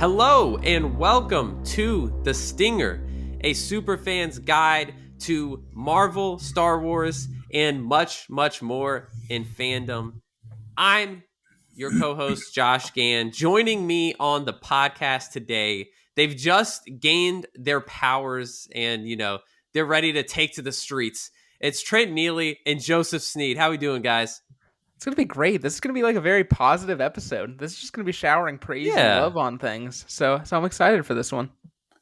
Hello and welcome to The Stinger, a superfan's guide to Marvel, Star Wars, and much, much more in fandom. I'm your co-host, Josh Gann. Joining me on the podcast today, they've just gained their powers and, they're ready to take to the streets. It's Trent, Neely, and Joseph Snead. How we doing, guys? It's going to be great. This is going to be like a very positive episode. This is just going to be showering praise and love on things. So I'm excited for this one.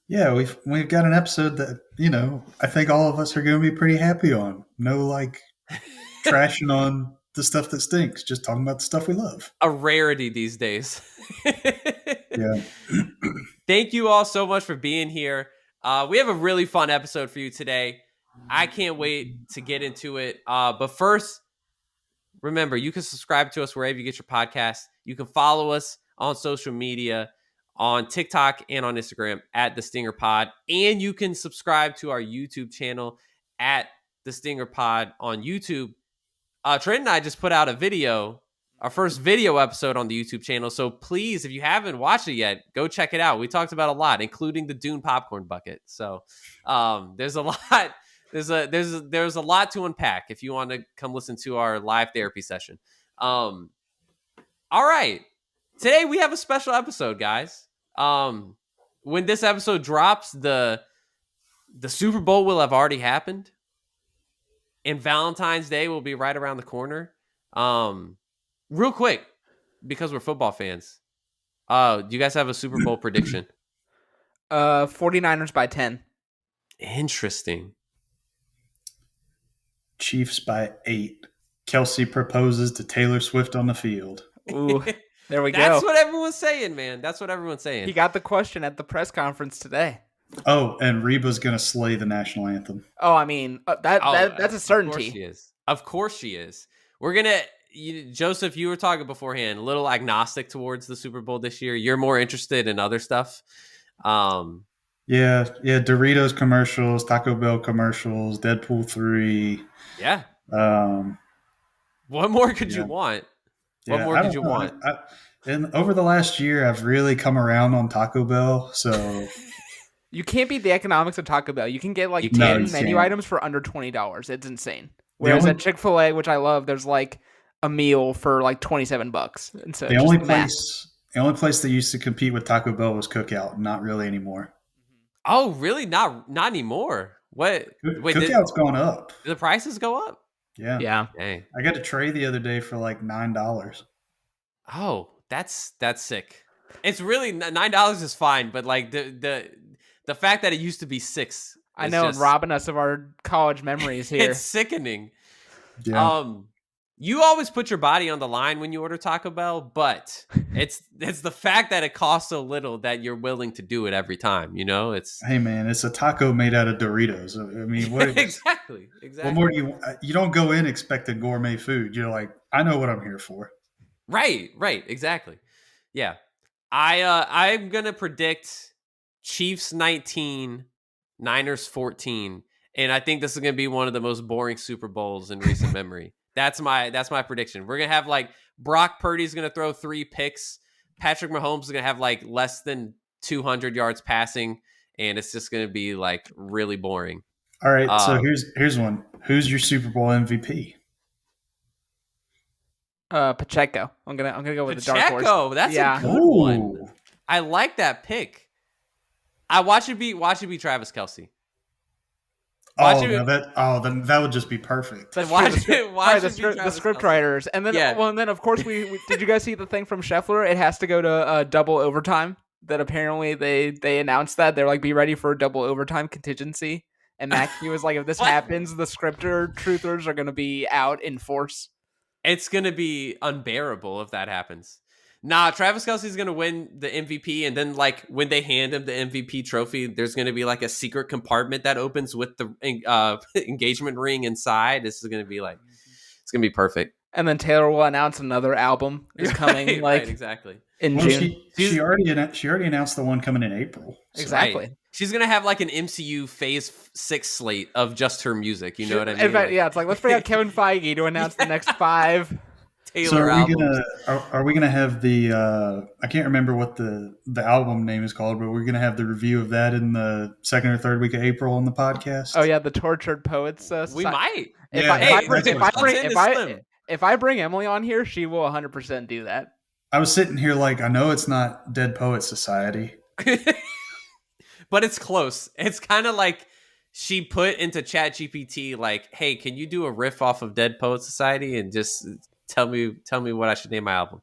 Yeah, we've got an episode that, I think all of us are going to be pretty happy on. No, trashing on the stuff that stinks. Just talking about the stuff we love. A rarity these days. Yeah. Thank you all so much for being here. We have a really fun episode for you today. I can't wait to get into it. But first, remember, you can subscribe to us wherever you get your podcasts. You can follow us on social media, on TikTok and on Instagram at The Stinger Pod. And you can subscribe to our YouTube channel at The Stinger Pod on YouTube. Trent and I just put out a video, our first video episode on the YouTube channel. So please, if you haven't watched it yet, go check it out. We talked about a lot, including the Dune popcorn bucket. So there's a lot. There's a lot to unpack if you want to come listen to our live therapy session. All right. Today we have a special episode, guys. When this episode drops, the Super Bowl will have already happened. And Valentine's Day will be right around the corner. Real quick, because we're football fans. Do you guys have a Super Bowl prediction? 49ers by 10. Interesting. Chiefs by 8. Kelsey proposes to Taylor Swift on the field. Ooh, there we go. That's what everyone's saying, man. That's what everyone's saying. He got the question at the press conference today. Oh, and Reba's going to slay the national anthem. Oh, I mean, that's a certainty. Of course she is. We're going to... Joseph, you were talking beforehand, a little agnostic towards the Super Bowl this year. You're more interested in other stuff. Yeah, Doritos commercials, Taco Bell commercials, Deadpool 3. Yeah. What more could you want? What more could you want? And over the last year, I've really come around on Taco Bell, so... You can't beat the economics of Taco Bell. You can get 10 menu items for under $20. It's insane. Whereas at Chick-fil-A, which I love, there's a meal for $27. And so the only place that used to compete with Taco Bell was Cookout. Not really anymore. Oh, really? Not anymore. What? Wait, Cookout's gone up. Did the prices go up? Yeah. Dang. I got a tray the other day for $9. Oh, that's sick. It's really $9 is fine, but the fact that it used to be $6. I know, and robbing us of our college memories here. It's sickening. Yeah. You always put your body on the line when you order Taco Bell, but it's the fact that it costs so little that you're willing to do it every time. Hey man, it's a taco made out of Doritos. I mean, what exactly. What more do you don't go in expecting gourmet food. You're like, I know what I'm here for. Right, exactly. Yeah, I'm gonna predict Chiefs 19, Niners 14, and I think this is gonna be one of the most boring Super Bowls in recent memory. That's my prediction. We're going to have Brock Purdy's going to throw 3 picks. Patrick Mahomes is going to have less than 200 yards passing. And it's just going to be really boring. All right. So here's one. Who's your Super Bowl MVP? Pacheco. I'm gonna go with the dark horse. Pacheco. That's a good one. I like that pick. Watch it be Travis Kelce. Then that would just be perfect. Watch the script writers, and then and then of course we did you guys see the thing from Scheffler? It has to go to double overtime. That apparently they announced that they're be ready for a double overtime contingency, and he was like, if this happens, the truthers are going to be out in force. It's going to be unbearable if that happens. Nah, Travis Kelce's going to win the MVP, and then when they hand him the MVP trophy, there's going to be a secret compartment that opens with the engagement ring inside. This is going to be it's going to be perfect. And then Taylor will announce another album is coming right, exactly. in June. She already announced the one coming in April. So. Exactly. Right. She's going to have an MCU Phase 6 slate of just her music. You know what I mean? In fact, it's let's bring out Kevin Feige to announce the next 5. Taylor albums. Are we gonna have the I can't remember what the album name is called, but we're gonna have the review of that in the second or third week of April on the podcast. Oh yeah, the Tortured Poets. We might. If I bring Emily on here, she will 100% do that. I was sitting here like, I know it's not Dead Poet Society, but it's close. It's kind of like she put into ChatGPT like, "Hey, can you do a riff off of Dead Poet Society and just tell me what I should name my album?"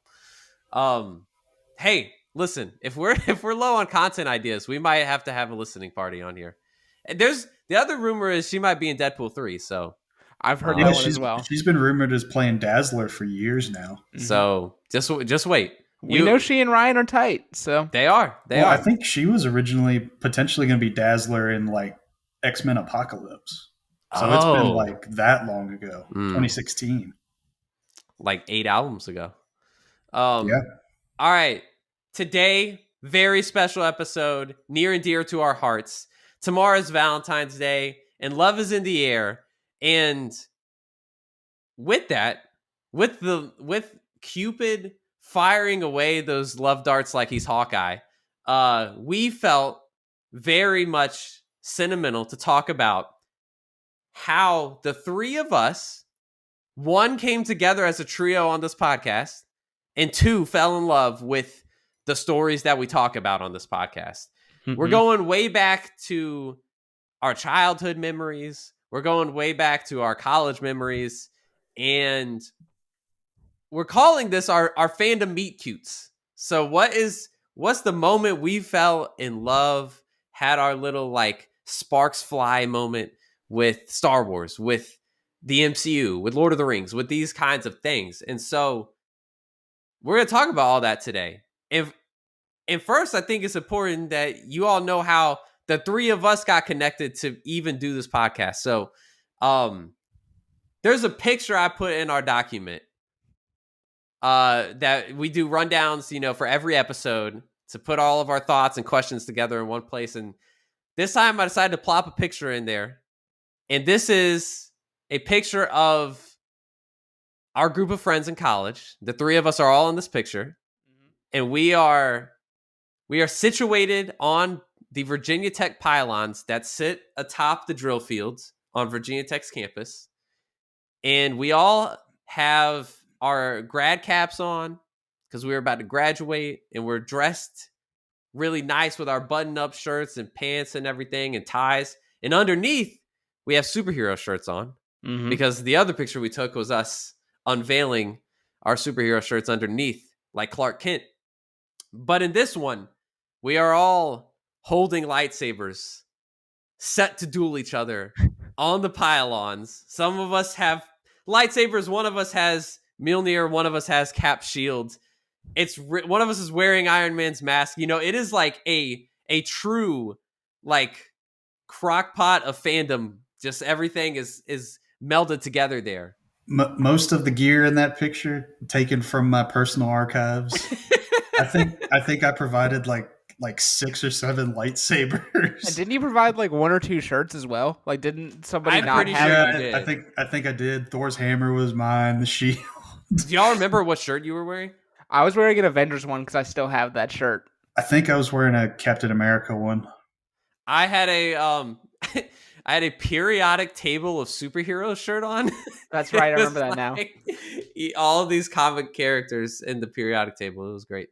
Hey, listen, if we're low on content ideas, we might have to have a listening party on here. And there's the other rumor is she might be in Deadpool 3, so I've heard that one as well. She's been rumored as playing Dazzler for years now. So just wait. We know she and Ryan are tight, so they are. I think she was originally potentially going to be Dazzler in like X-Men Apocalypse. So it's been like that long ago, 2016, like 8 albums ago. Yeah. All right, today very special episode, near and dear to our hearts. Tomorrow's Valentine's Day, and love is in the air. And with that, with Cupid firing away those love darts like he's Hawkeye, we felt very much sentimental to talk about how the three of us, one, came together as a trio on this podcast, and two, fell in love with the stories that we talk about on this podcast. Mm-hmm. We're going way back to our childhood memories. We're going way back to our college memories, and we're calling this our Fandom Meet-Cutes. So what's the moment we fell in love, had our little like sparks fly moment with Star Wars, with the MCU, with Lord of the Rings, with these kinds of things. And so we're going to talk about all that today. And first, I think it's important that you all know how the three of us got connected to even do this podcast. So there's a picture I put in our document that we do rundowns, for every episode to put all of our thoughts and questions together in one place. And this time I decided to plop a picture in there. And this is a picture of our group of friends in college. The three of us are all in this picture. And we are situated on the Virginia Tech pylons that sit atop the drill fields on Virginia Tech's campus. And we all have our grad caps on because we were about to graduate, and we're dressed really nice with our button-up shirts and pants and everything and ties. And underneath, we have superhero shirts on because the other picture we took was us unveiling our superhero shirts underneath like Clark Kent. But in this one, we are all holding lightsabers, set to duel each other on the pylons. Some of us have lightsabers. One of us has Mjolnir. One of us has Cap shields. One of us is wearing Iron Man's mask. It is like a true like crockpot of fandom. Just everything is melded together there. Most of the gear in that picture taken from my personal archives. I think I provided like 6 or 7 lightsabers. And didn't you provide like 1 or 2 shirts as well? Like, didn't somebody not have it? I think I did. Thor's hammer was mine. The shield. Do y'all remember what shirt you were wearing? I was wearing an Avengers one because I still have that shirt. I think I was wearing a Captain America one. I had a periodic table of superheroes shirt on. That's right. I remember that now. All of these comic characters in the periodic table. It was great.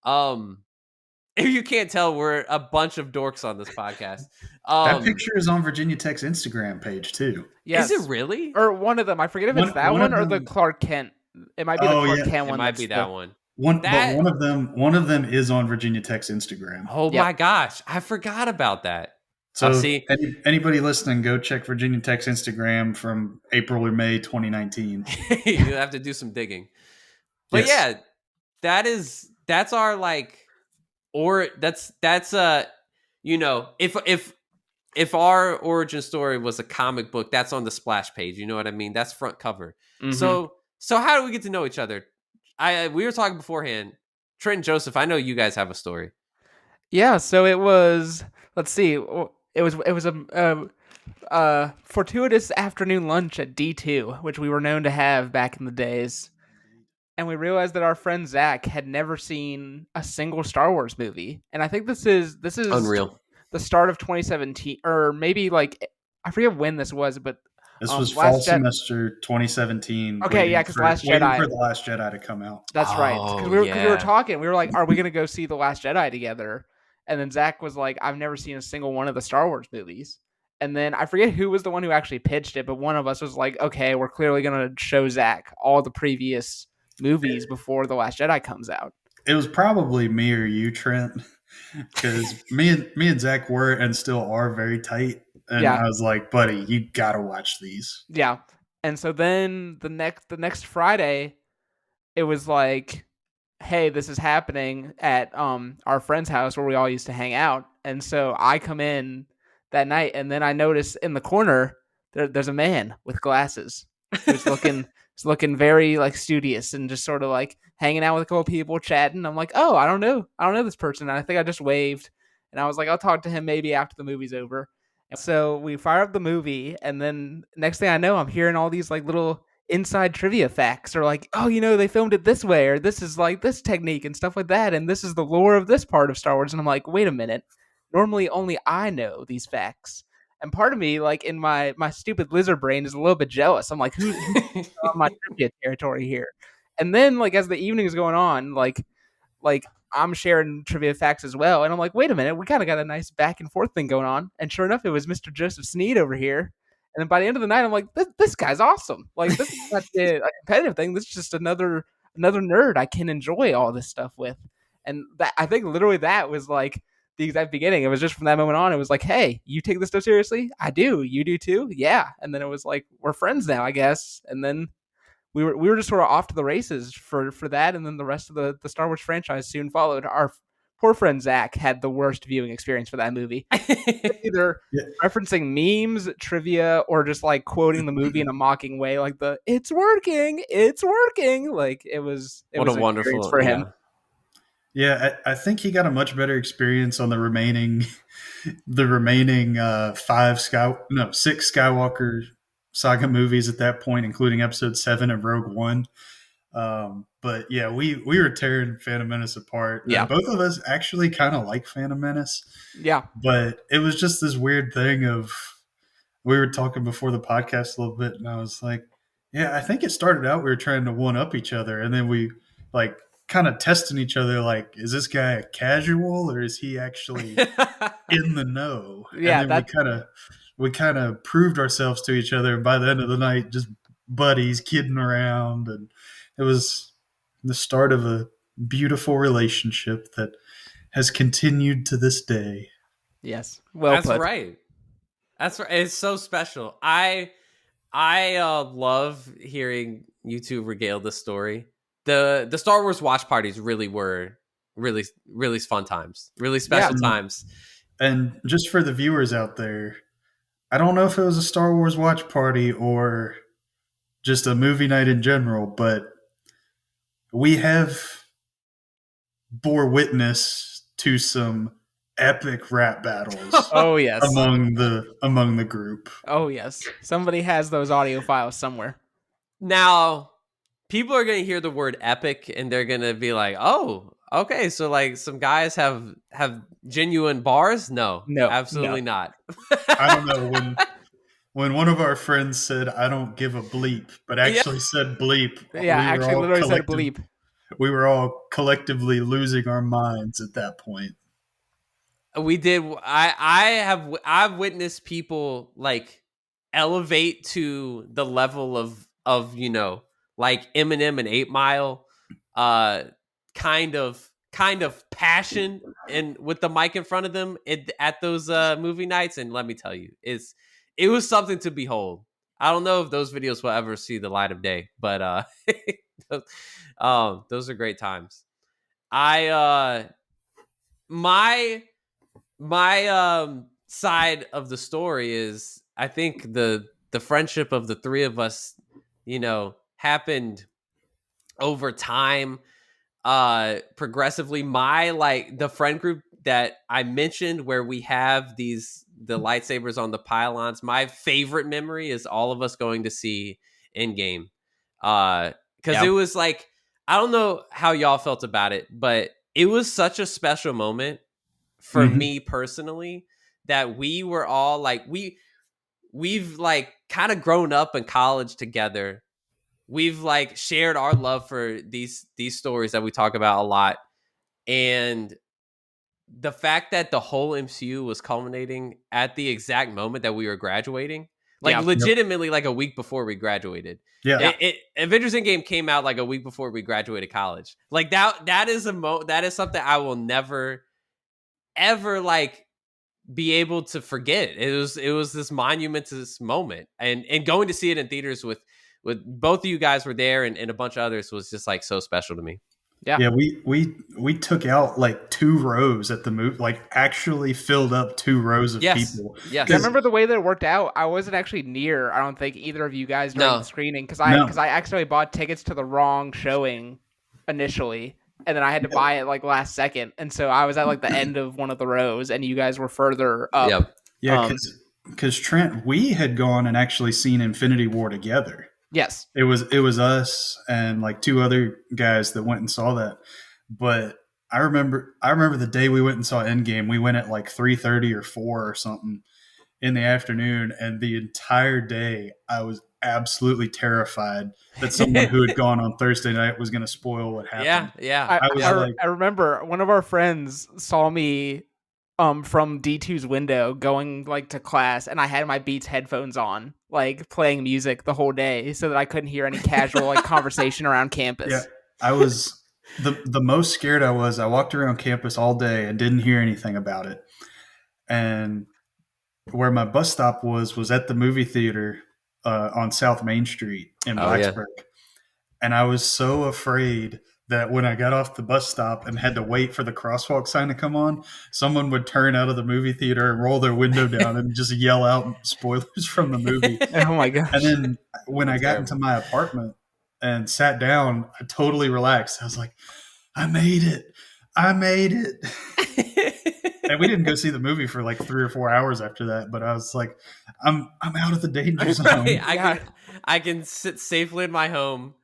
If you can't tell, we're a bunch of dorks on this podcast. That picture is on Virginia Tech's Instagram page too. Yes. Is it really? Or one of them. I forget if it's that one or the Clark Kent. It might be the Clark Kent one. It might be that one. But one of them is on Virginia Tech's Instagram. Oh my gosh, I forgot about that. So anybody listening, go check Virginia Tech's Instagram from April or May 2019. You have to do some digging. But yeah, that's our like, or that's if our origin story was a comic book, that's on the splash page. You know what I mean? That's front cover. Mm-hmm. So how do we get to know each other? We were talking beforehand. Trent and Joseph, I know you guys have a story. Yeah, so it was. Let's see. It was a fortuitous afternoon lunch at D2, which we were known to have back in the days. and we realized that our friend Zach had never seen a single Star Wars movie. And I think this is Unreal. the start of 2017, or maybe like I forget when this was, but this was fall semester 2017. Okay, yeah, because waiting for the Last Jedi to come out. That's right. Because we were talking, we were like, "Are we gonna go see the Last Jedi together?" And then Zach was like, "I've never seen a single one of the Star Wars movies." And then I forget who was the one who actually pitched it, but one of us was like, "Okay, we're clearly gonna show Zach all the previous movies before the Last Jedi comes out." It was probably me or you, Trent, because me and Zach were and still are very tight. And I was like, buddy, you gotta watch these. Yeah. And so then the next Friday, it was like, hey, this is happening at our friend's house where we all used to hang out. And so I come in that night, and then I notice in the corner there's a man with glasses who's looking very like studious and just sort of like hanging out with a couple people chatting. I'm like, oh, I don't know this person. And I think I just waved, and I was like, I'll talk to him maybe after the movie's over. And so we fire up the movie, and then next thing I know, I'm hearing all these like little inside trivia facts, or like, oh, they filmed it this way, or this is like this technique and stuff like that, and this is the lore of this part of Star Wars. And I'm like, wait a minute, normally only I know these facts. And part of me, like in my stupid lizard brain, is a little bit jealous. I'm like, who's on my trivia territory here? And then like as the evening is going on, like I'm sharing trivia facts as well, and I'm like, wait a minute, we kind of got a nice back and forth thing going on. And sure enough, it was Mr. Joseph Snead over here. And then by the end of the night, I'm like, this guy's awesome. Like, this is not a competitive thing. This is just another nerd I can enjoy all this stuff with. And that, I think literally that was like the exact beginning. It was just from that moment on, it was like, hey, you take this stuff seriously? I do. You do too? Yeah. And then it was like, we're friends now, I guess. And then we were just sort of off to the races for that. And then the rest of the Star Wars franchise soon followed. Our poor friend Zach had the worst viewing experience for that movie. Either referencing memes, trivia, or just like quoting the movie in a mocking way, like "It's working." Like it was a wonderful for him. Yeah, I think he got a much better experience on the remaining 6 Skywalker saga movies at that point, including Episode 7 and Rogue One. But yeah, we were tearing Phantom Menace apart. Yeah, both of us actually kind of like Phantom Menace. Yeah, but it was just this weird thing of, we were talking before the podcast a little bit, and I was like, yeah, I think it started out we were trying to one up each other, and then we like kind of testing each other, like, is this guy a casual or is he actually in the know? Yeah, and then we kind of proved ourselves to each other, and by the end of the night, just buddies kidding around, and it was the start of a beautiful relationship that has continued to this day. Yes, well that's put. Right. That's right. It's so special. I love hearing you two regale the story. The Star Wars watch parties really were really fun times, really special times. And just for the viewers out there, I don't know if it was a Star Wars watch party or just a movie night in general, but we have bore witness to some epic rap battles. Oh yes, among the group. Oh yes, somebody has those audio files somewhere. Now, people are going to hear the word epic and they're going to be like, "Oh, okay, so like some guys have genuine bars?" No, absolutely not. I don't know when one of our friends said, "I don't give a bleep," but actually said bleep. Yeah, actually literally said bleep. We were all collectively losing our minds at that point. We did. I've witnessed people like elevate to the level of like Eminem and 8 Mile, kind of passion and with the mic in front of them at those movie nights. And let me tell you, it was something to behold. I don't know if those videos will ever see the light of day, but those are great times. My side of the story is, I think the friendship of the three of us, happened over time, progressively. The friend group that I mentioned where we have the lightsabers on the pylons, my favorite memory is all of us going to see Endgame. Because it was like, I don't know how y'all felt about it, but it was such a special moment for Mm-hmm. me personally that we were all like we've like kind of grown up in college together. We've like shared our love for these stories that we talk about a lot, and the fact that the whole MCU was culminating at the exact moment that we were graduating, like Yeah. legitimately like a week before we graduated. Yeah. Avengers Endgame came out like a week before we graduated college. Like that is that is something I will never ever like be able to forget. It was this monumentous moment, and going to see it in theaters with both of you guys were there, and a bunch of others was just like so special to me. Yeah, we took out like 2 rows at the movie, like actually filled up 2 rows of people. Yes. I remember the way that it worked out. I wasn't actually near, I don't think, either of you guys during the screening because I accidentally bought tickets to the wrong showing initially, and then I had to buy it like last second, and so I was at like the end of one of the rows, and you guys were further up. Yep. Yeah, because Trent, we had gone and actually seen Infinity War together. Yes. It was us and like 2 other guys that went and saw that. But I remember the day we went and saw Endgame, we went at like 3:30 or 4 or something in the afternoon, and the entire day I was absolutely terrified that someone who had gone on Thursday night was going to spoil what happened. Yeah. I remember one of our friends saw me from D2's window going like to class, and I had my Beats headphones on, like playing music the whole day so that I couldn't hear any casual like conversation around campus. Yeah, I was the most scared I was. I walked around campus all day and didn't hear anything about it. And where my bus stop was at the movie theater on South Main Street in Blacksburg. Yeah. And I was so afraid that when I got off the bus stop and had to wait for the crosswalk sign to come on, someone would turn out of the movie theater and roll their window down and just yell out spoilers from the movie. Oh my gosh. And then when I got into my apartment and sat down, I totally relaxed. I was like, I made it. And we didn't go see the movie for like 3 or 4 hours after that, but I was like, I'm out of the danger zone. Right. I can sit safely in my home,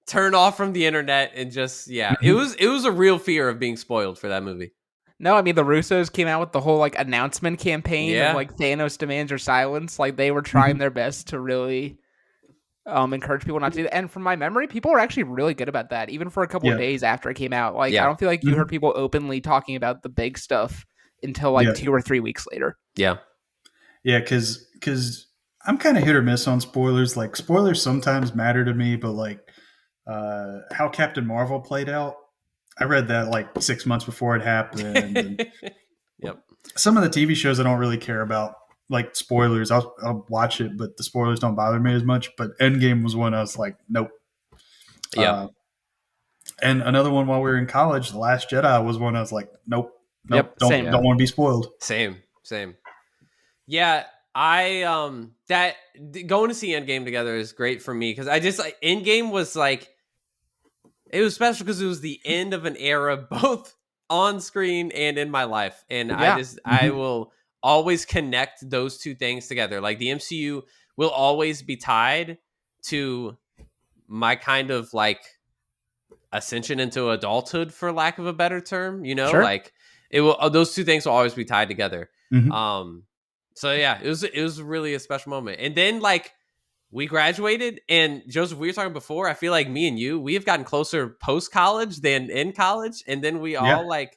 turn off from the internet, and just it was a real fear of being spoiled for that movie. No, I mean the Russos came out with the whole like announcement campaign of like Thanos demands your silence. Like they were trying their best to really encourage people not to do that. And from my memory, people were actually really good about that, even for a couple of days after it came out. Like I don't feel like you heard people openly talking about the big stuff until like 2 or 3 weeks later. Yeah, because I'm kind of hit or miss on spoilers. Like spoilers sometimes matter to me, but like how Captain Marvel played out, I read that like 6 months before it happened. And some of the TV shows I don't really care about, like spoilers. I'll watch it, but the spoilers don't bother me as much. But Endgame was one I was like, nope. Yeah. And another one while we were in college, The Last Jedi was one I was like, nope. Don't want to be spoiled. Same. Yeah, I that going to see Endgame together is great for me because I just like Endgame was like it was special because it was the end of an era, both on screen and in my life, and I will always connect those two things together. Like the MCU will always be tied to my kind of like ascension into adulthood, for lack of a better term. Like it will. Those two things will always be tied together. Mm-hmm. So yeah, it was really a special moment. And then like we graduated, and Joseph, we were talking before. I feel like me and you, we have gotten closer post college than in college, and then we all like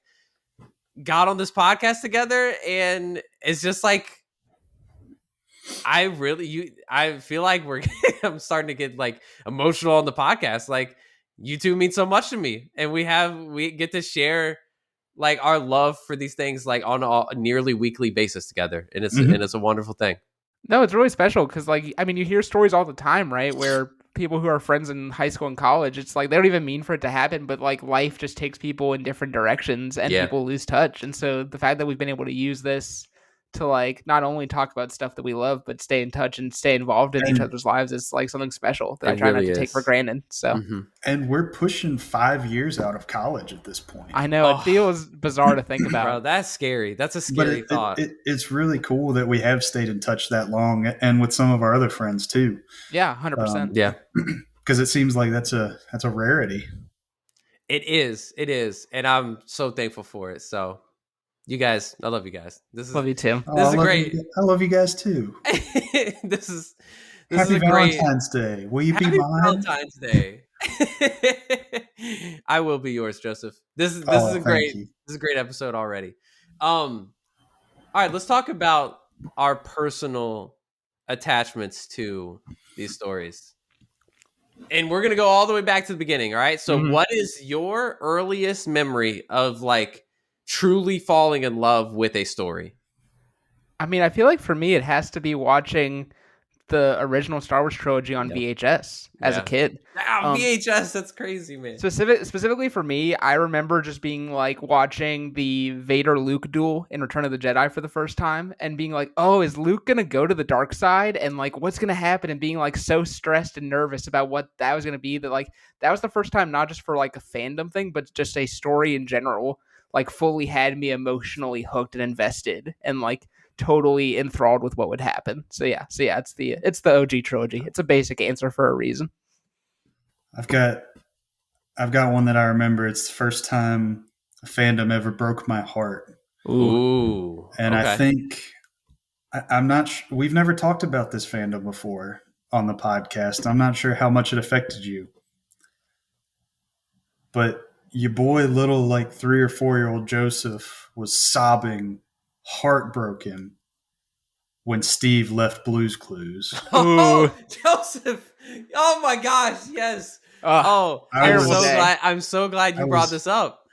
got on this podcast together, and it's just like I feel like I'm starting to get like emotional on the podcast. Like you two mean so much to me, and we get to share like our love for these things like on a nearly weekly basis together, and it's a wonderful thing. No, it's really special because like I mean you hear stories all the time, right, where people who are friends in high school and college, it's like they don't even mean for it to happen, but like life just takes people in different directions and people lose touch. And so the fact that we've been able to use this to like not only talk about stuff that we love, but stay in touch and stay involved in each other's lives is like something special that I try not to take for granted. So, and we're pushing 5 years out of college at this point. I know it feels bizarre to think about. Bro, that's scary. That's a scary thought. It's really cool that we have stayed in touch that long, and with some of our other friends too. Yeah, 100%. Yeah, because it seems like that's a rarity. It is, and I'm so thankful for it. So, you guys, I love you guys. Love you too. Oh, This is a great. I love you guys too. this is Happy a great. Valentine's Day. Will you be Happy mine? Valentine's Day. I will be yours, Joseph. This is Oh, a thank great you. this is a great episode already. All right, let's talk about our personal attachments to these stories. And we're going to go all the way back to the beginning, all right? So what is your earliest memory of like truly falling in love with a story? I mean, I feel like for me it has to be watching the original Star Wars trilogy on VHS as a kid. VHS, that's crazy, man. Specifically for me, I remember just being like watching the Vader Luke duel in Return of the Jedi for the first time and being like, oh, is Luke going to go to the dark side? And like, what's going to happen? And being like so stressed and nervous about what that was going to be, that like, that was the first time, not just for like a fandom thing, but just a story in general, like fully had me emotionally hooked and invested and like totally enthralled with what would happen. So yeah, it's the OG trilogy. It's a basic answer for a reason. I've got one that I remember. It's the first time a fandom ever broke my heart. Ooh. And okay. I think I'm not. We've never talked about this fandom before on the podcast. I'm not sure how much it affected you, but your boy, little like 3 or 4-year-old Joseph, was sobbing, heartbroken when Steve left Blue's Clues. Oh, Joseph! Oh my gosh, yes. I'm so glad you brought this up.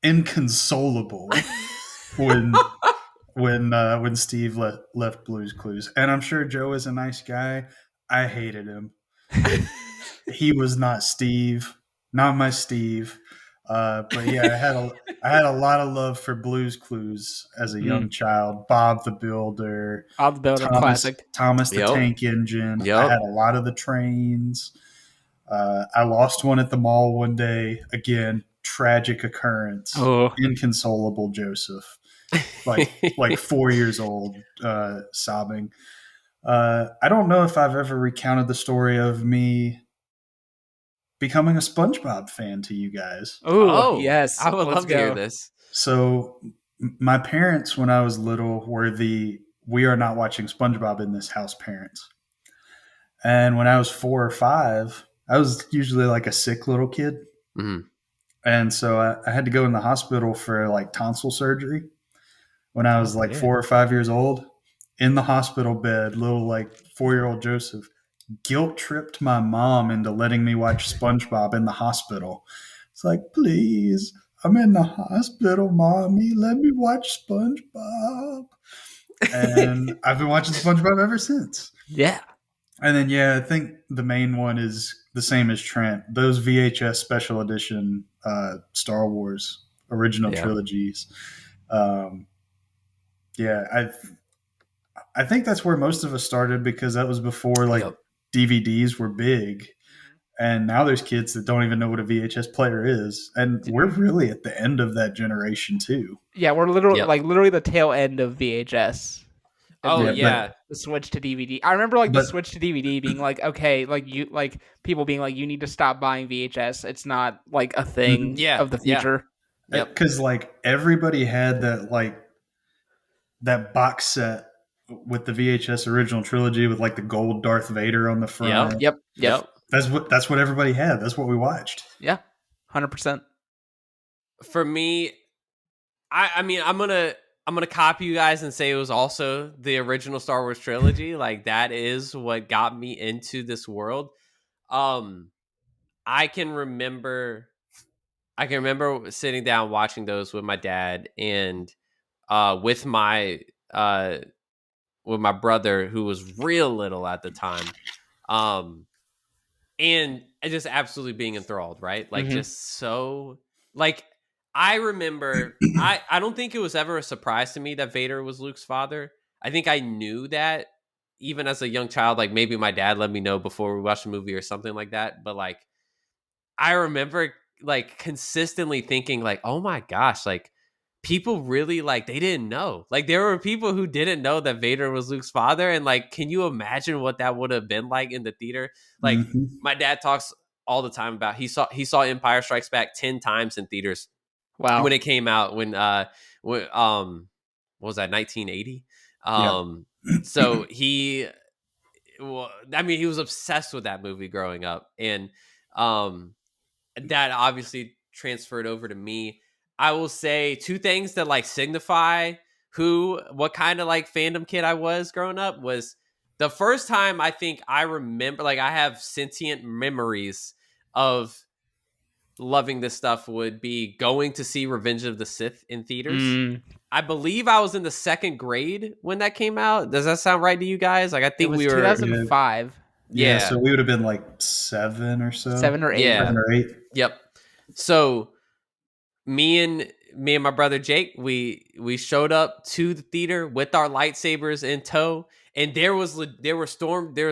Inconsolable when Steve left Blue's Clues, and I'm sure Joe is a nice guy. I hated him. He was not Steve, not my Steve. But yeah, I had a lot of love for Blue's Clues as a young child. Bob the Builder, classic. Thomas the Tank Engine. I had a lot of the trains. I lost one at the mall one day. Again, tragic occurrence. Inconsolable Joseph, like 4 years old, sobbing. I don't know if I've ever recounted the story of me becoming a SpongeBob fan to you guys. Oh, yes. I would love to hear this. So my parents, when I was little, were the "we are not watching SpongeBob in this house" parents. And when I was 4 or 5, I was usually like a sick little kid. Mm-hmm. And so I had to go in the hospital for like tonsil surgery when I was 4 or 5 years old. In the hospital bed, little like 4-year-old Joseph guilt tripped my mom into letting me watch SpongeBob in the hospital. It's like, please, I'm in the hospital, mommy. Let me watch SpongeBob. And I've been watching SpongeBob ever since. Yeah. And then, I think the main one is the same as Trent. Those VHS special edition Star Wars original trilogies. I think that's where most of us started, because that was before DVDs were big. And now there's kids that don't even know what a VHS player is. And we're really at the end of that generation too. Yeah, we're literally the tail end of VHS. The switch to DVD. I remember the switch to DVD being like, okay, people being like, you need to stop buying VHS. It's not like a thing of the future. Because everybody had that box set with the VHS original trilogy with the gold Darth Vader on the front. Yep. That's what everybody had. That's what we watched. Yeah, 100%. For me, I mean, I'm gonna copy you guys and say it was also the original Star Wars trilogy. That is what got me into this world. I can remember sitting down watching those with my dad and with my brother, who was real little at the time. And just absolutely being enthralled, right? Just so I remember I don't think it was ever a surprise to me that Vader was Luke's father. I think I knew that even as a young child, maybe my dad let me know before we watched the movie or something like that. But I remember consistently thinking oh my gosh, people really they didn't know. There were people who didn't know that Vader was Luke's father, and can you imagine what that would have been like in the theater? My dad talks all the time about. He saw Empire Strikes Back 10 times in theaters. Wow. When it came out, when what was that, 1980? So he was obsessed with that movie growing up, and that obviously transferred over to me. I will say two things that like signify what kind of like fandom kid I was growing up. Was the first time I think I remember, like, I have sentient memories of loving this stuff, would be going to see Revenge of the Sith in theaters. I believe I was in the second grade when that came out. Does that sound right to you guys? Like, I think it was we were 2005. Yeah, so we would have been like 7 or so. 7 or 8. Yeah. 7 or 8. Yep. So me and my brother Jake, we showed up to the theater with our lightsabers in tow, and there was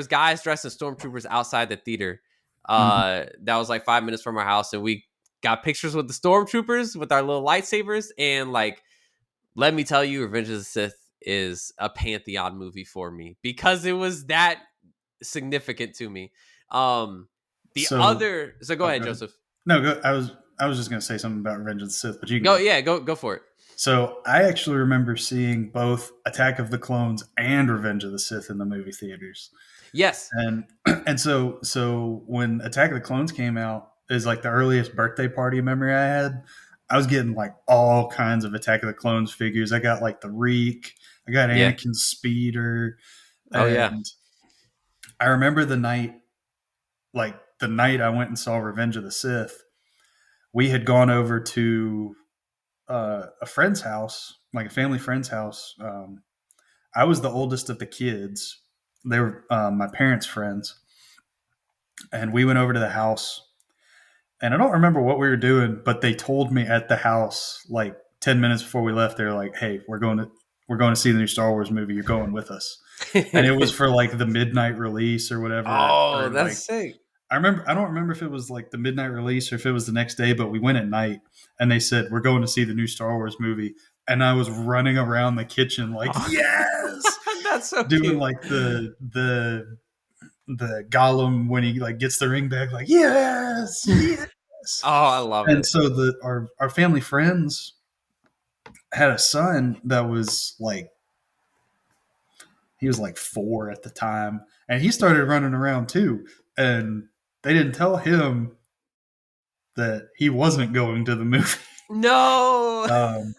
guys dressed as stormtroopers outside the theater. That was like 5 minutes from our house, and we got pictures with the stormtroopers with our little lightsabers. And like, let me tell you, Revenge of the Sith is a pantheon movie for me because it was that significant to me. So go ahead, Joseph. No, go. I was just going to say something about Revenge of the Sith, but you can go. Yeah, go for it. So I actually remember seeing both Attack of the Clones and Revenge of the Sith in the movie theaters. Yes. And so when Attack of the Clones came out, is like the earliest birthday party memory I had. I was getting like all kinds of Attack of the Clones figures. I got like the Reek. I got Anakin's speeder. Oh, yeah. I remember the night I went and saw Revenge of the Sith. We had gone over to a friend's house, like a family friend's house. I was the oldest of the kids. They were my parents' friends. And we went over to the house. And I don't remember what we were doing, but they told me at the house, like 10 minutes before we left, they were like, "Hey, we're going to see the new Star Wars movie. You're going with us." And it was for like the midnight release or whatever. Oh, that's sick. I don't remember if it was like the midnight release or if it was the next day, but we went at night and they said, "We're going to see the new Star Wars movie." And I was running around the kitchen like, yes, that's so doing cute. Like the Gollum when he like gets the ring back, like, yes, yes. Oh, I love it. And so our family friends had a son that was like, he was like 4 at the time, and he started running around too. And they didn't tell him that he wasn't going to the movie. No.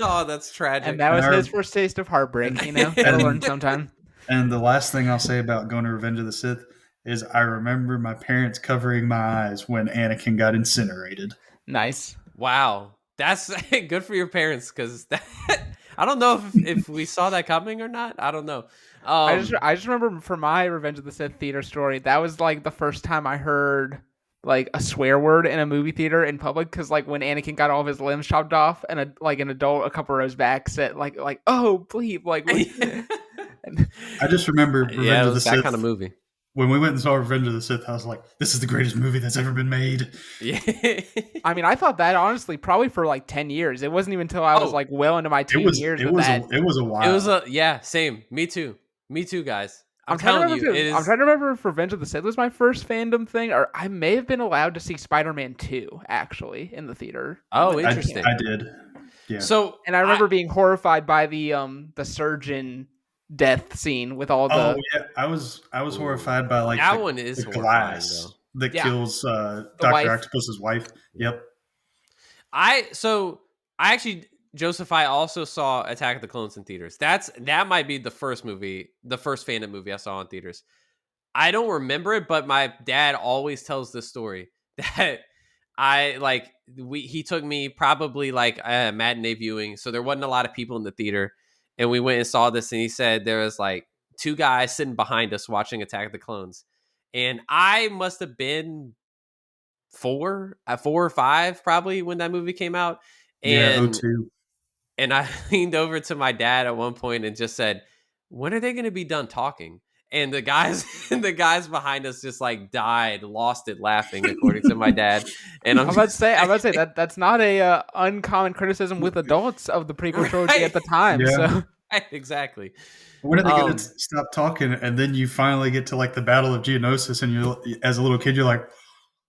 Oh, that's tragic. And that was his first taste of heartbreak, you know? Gotta learn sometime. And the last thing I'll say about going to Revenge of the Sith is I remember my parents covering my eyes when Anakin got incinerated. Nice. Wow. That's good for your parents, because I don't know if we saw that coming or not. I don't know. I just remember for my Revenge of the Sith theater story, that was like the first time I heard like a swear word in a movie theater in public, because like when Anakin got all of his limbs chopped off, and an adult a couple rows back said like "Oh, bleep," like. I just remember Revenge of the Sith, that kind of movie. When we went and saw Revenge of the Sith, I was like, "This is the greatest movie that's ever been made." Yeah. I mean, I thought that honestly probably for like 10 years. It wasn't even until I was like well into my teen years. It was a while. It was same. Me too, guys. I'm trying telling to remember if Revenge of the Sith was my first fandom thing, or I may have been allowed to see Spider-Man 2 actually in the theater. Oh, interesting. I did. Yeah. So, and I remember being horrified by the surgeon death scene with all the. Oh yeah, I was horrified by like that one is the glass that kills Dr. Octopus's wife. Yep. I also saw Attack of the Clones in theaters. That might be the first fandom movie I saw in theaters. I don't remember it, but my dad always tells this story that he took me probably like a matinee viewing, so there wasn't a lot of people in the theater, and we went and saw this, and he said there was like 2 guys sitting behind us watching Attack of the Clones, and I must have been 4 or 5 probably when that movie came out. And 02. And I leaned over to my dad at one point and just said, "When are they going to be done talking?" And the guys behind us just like lost it laughing, according to my dad. And I'm about to say that's not a uncommon criticism with adults of the prequel trilogy at the time. Yeah. So exactly. When are they going to stop talking? And then you finally get to like the Battle of Geonosis, and you, as a little kid, you're like,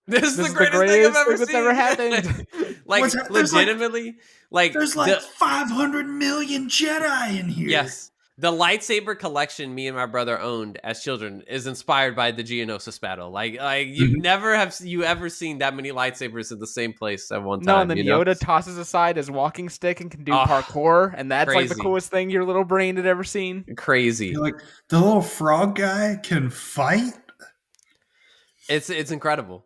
This is This the is the greatest thing I've greatest ever thing that's ever happened. Like legitimately, there's like 500 million Jedi in here. Yes. The lightsaber collection me and my brother owned as children is inspired by the Geonosis battle. Like you never have you ever seen that many lightsabers in the same place at one time. No, and then Yoda tosses aside his walking stick and can do parkour, and that's crazy. like the coolest thing your little brain had ever seen. Crazy. Like the little frog guy can fight. It's incredible.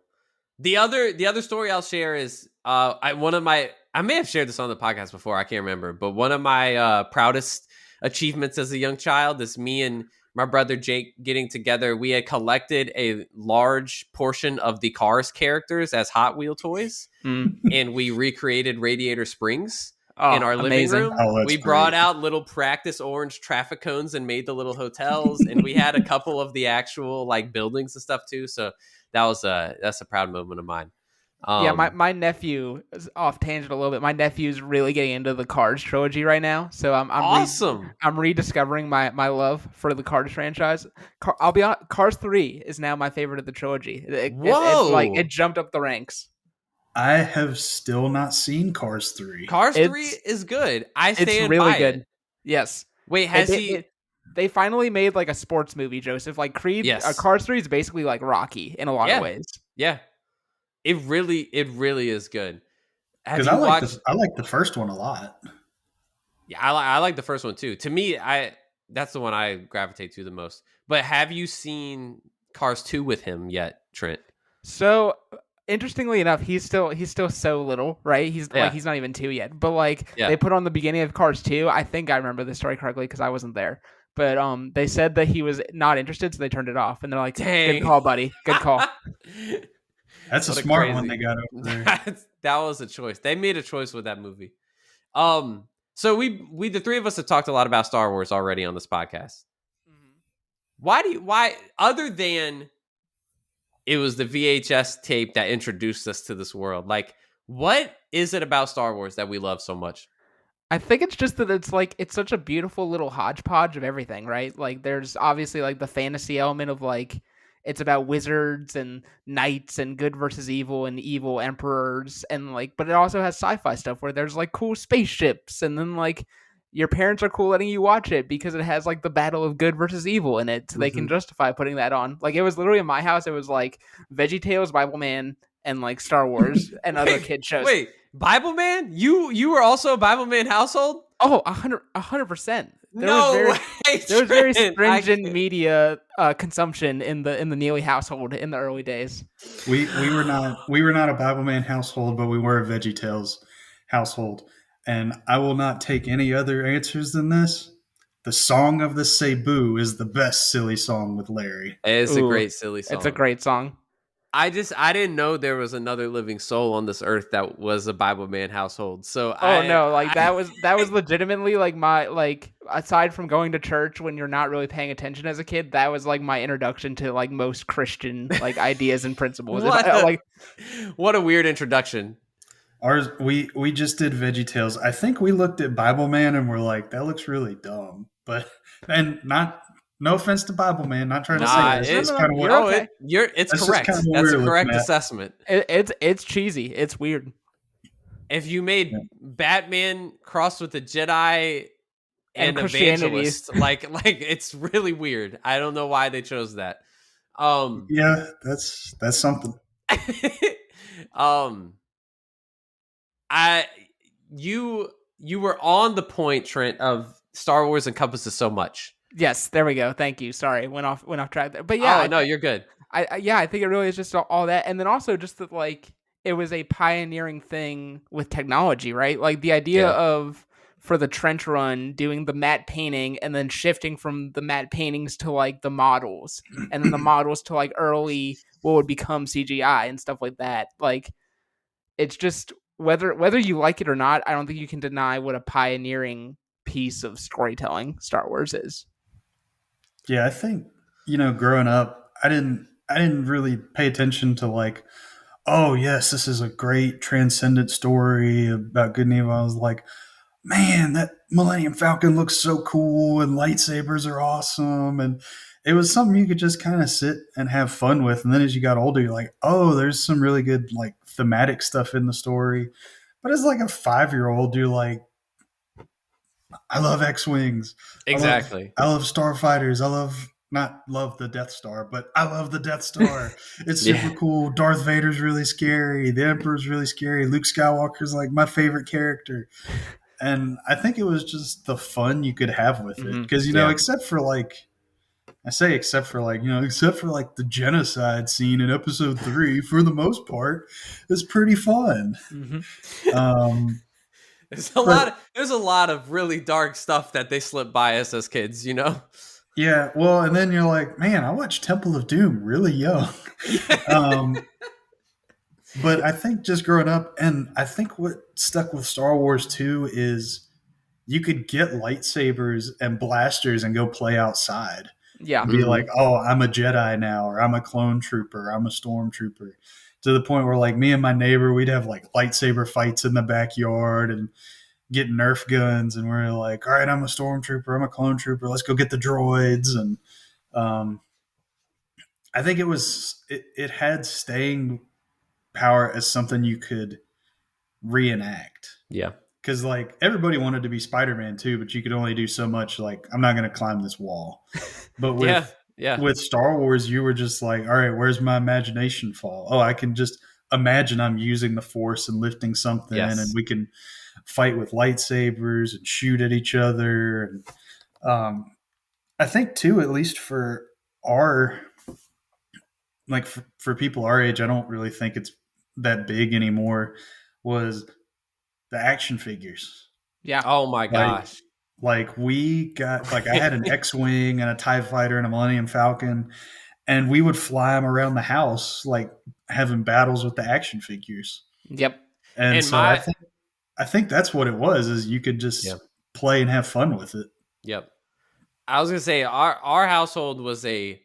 The other story I'll share is I may have shared this on the podcast before, I can't remember, but one of my proudest achievements as a young child is me and my brother Jake getting together. We had collected a large portion of the Cars characters as Hot Wheel toys, and we recreated Radiator Springs in our living room. We brought out little practice orange traffic cones and made the little hotels, and we had a couple of the actual like buildings and stuff too. So that's a proud moment of mine. Yeah, my nephew is off tangent a little bit. My nephew's really getting into the Cars trilogy right now, so I'm awesome. I'm rediscovering my love for the Cars franchise. I'll be honest, Cars 3 is now my favorite of the trilogy. It jumped up the ranks. I have still not seen Cars 3. Cars 3 is good. It's really good. Yes. Wait, they finally made like a sports movie, Joseph. Like Creed, Cars 3 is basically like Rocky in a lot of ways. Yeah. It really is good. Because I like the first one a lot. Yeah, I like the first one too. To me, that's the one I gravitate to the most. But have you seen Cars 2 with him yet, Trent? So interestingly enough, he's still so little, right? He's not even 2 yet. But they put on the beginning of Cars 2. I think I remember this story correctly because I wasn't there. But they said that he was not interested, so they turned it off. And they're like, "Good call, buddy. Good call." That's a smart one they got over there. That was a choice. They made a choice with that movie. So we the three of us have talked a lot about Star Wars already on this podcast. Mm-hmm. Why other than it was the VHS tape that introduced us to this world, like what is it about Star Wars that we love so much? I think it's just that it's such a beautiful little hodgepodge of everything, right? Like there's obviously like the fantasy element of like it's about wizards and knights and good versus evil and evil emperors and like, but it also has sci-fi stuff where there's like cool spaceships and then like your parents are cool letting you watch it because it has like the battle of good versus evil in it, so they can justify putting that on. Like it was literally in my house, it was like VeggieTales, Bible Man, and like Star Wars and other kid shows. Wait, Bible Man? You were also a Bible Man household? Oh, 100%. There was very stringent media consumption in the Neely household in the early days. We were not a Bible Man household, but we were a VeggieTales household. And I will not take any other answers than this. The Song of the Cebu is the best silly song with Larry. It's a great silly song. It's a great song. I didn't know there was another living soul on this earth that was a Bible Man household. So that was legitimately like my like aside from going to church when you're not really paying attention as a kid, that was like my introduction to like most Christian like ideas and principles. What a weird introduction. Ours we just did VeggieTales. I think we looked at Bible Man and we're like, that looks really dumb. No offense to Bible Man, not trying to say this. It's kind of weird. It's correct. That's a correct assessment. It's cheesy. It's weird. If you made Batman crossed with a Jedi and evangelist, like it's really weird. I don't know why they chose that. Yeah, that's something. You were on the point, Trent, of Star Wars encompasses so much. Yes, there we go. Thank you. Sorry, went off track there. But yeah, no, you're good. I think it really is just all that, and then also just that like it was a pioneering thing with technology, right? Like the idea of for the trench run doing the matte painting and then shifting from the matte paintings to like the models, and then the models to like early what would become CGI and stuff like that. Like it's just whether you like it or not, I don't think you can deny what a pioneering piece of storytelling Star Wars is. Yeah, I think, growing up, I didn't really pay attention to like, oh yes, this is a great transcendent story about good and evil. I was like, man, that Millennium Falcon looks so cool and lightsabers are awesome. And it was something you could just kind of sit and have fun with. And then as you got older, you're like, oh, there's some really good like thematic stuff in the story. But as like a 5-year-old, you're like, I love X-wings. Exactly. I love starfighters. I love not love the Death Star, but I love the Death Star. It's super cool. Darth Vader's really scary. The Emperor's really scary. Luke Skywalker's like my favorite character. And I think it was just the fun you could have with it. Because, except for like the genocide scene in episode 3, for the most part, it's pretty fun. There's a lot of really dark stuff that they slip by us as kids, Yeah, well, and then you're like, man, I watched Temple of Doom really young. But I think just growing up, and I think what stuck with Star Wars too is you could get lightsabers and blasters and go play outside. Yeah. Be like, oh, I'm a Jedi now, or I'm a clone trooper, I'm a stormtrooper. To the point where like me and my neighbor, we'd have like lightsaber fights in the backyard and get Nerf guns, and we're like, all right, I'm a stormtrooper, I'm a clone trooper, let's go get the droids. And I think it had staying power as something you could reenact. Yeah. Because like everybody wanted to be Spider-Man too, but you could only do so much. Like, I'm not going to climb this wall. But with Star Wars, you were just like, all right, where's my imagination fall? Oh, I can just imagine I'm using the Force and lifting something, and we can fight with lightsabers and shoot at each other. And I think too, at least for our like for people our age, I don't really think it's that big anymore. Was the action figures? Yeah. Oh my gosh. Like we got like I had an X-wing and a TIE fighter and a Millennium Falcon, and we would fly them around the house like having battles with the action figures. Yep. And so I think that's what it was, is you could just play and have fun with it. Yep. I was gonna say our household was a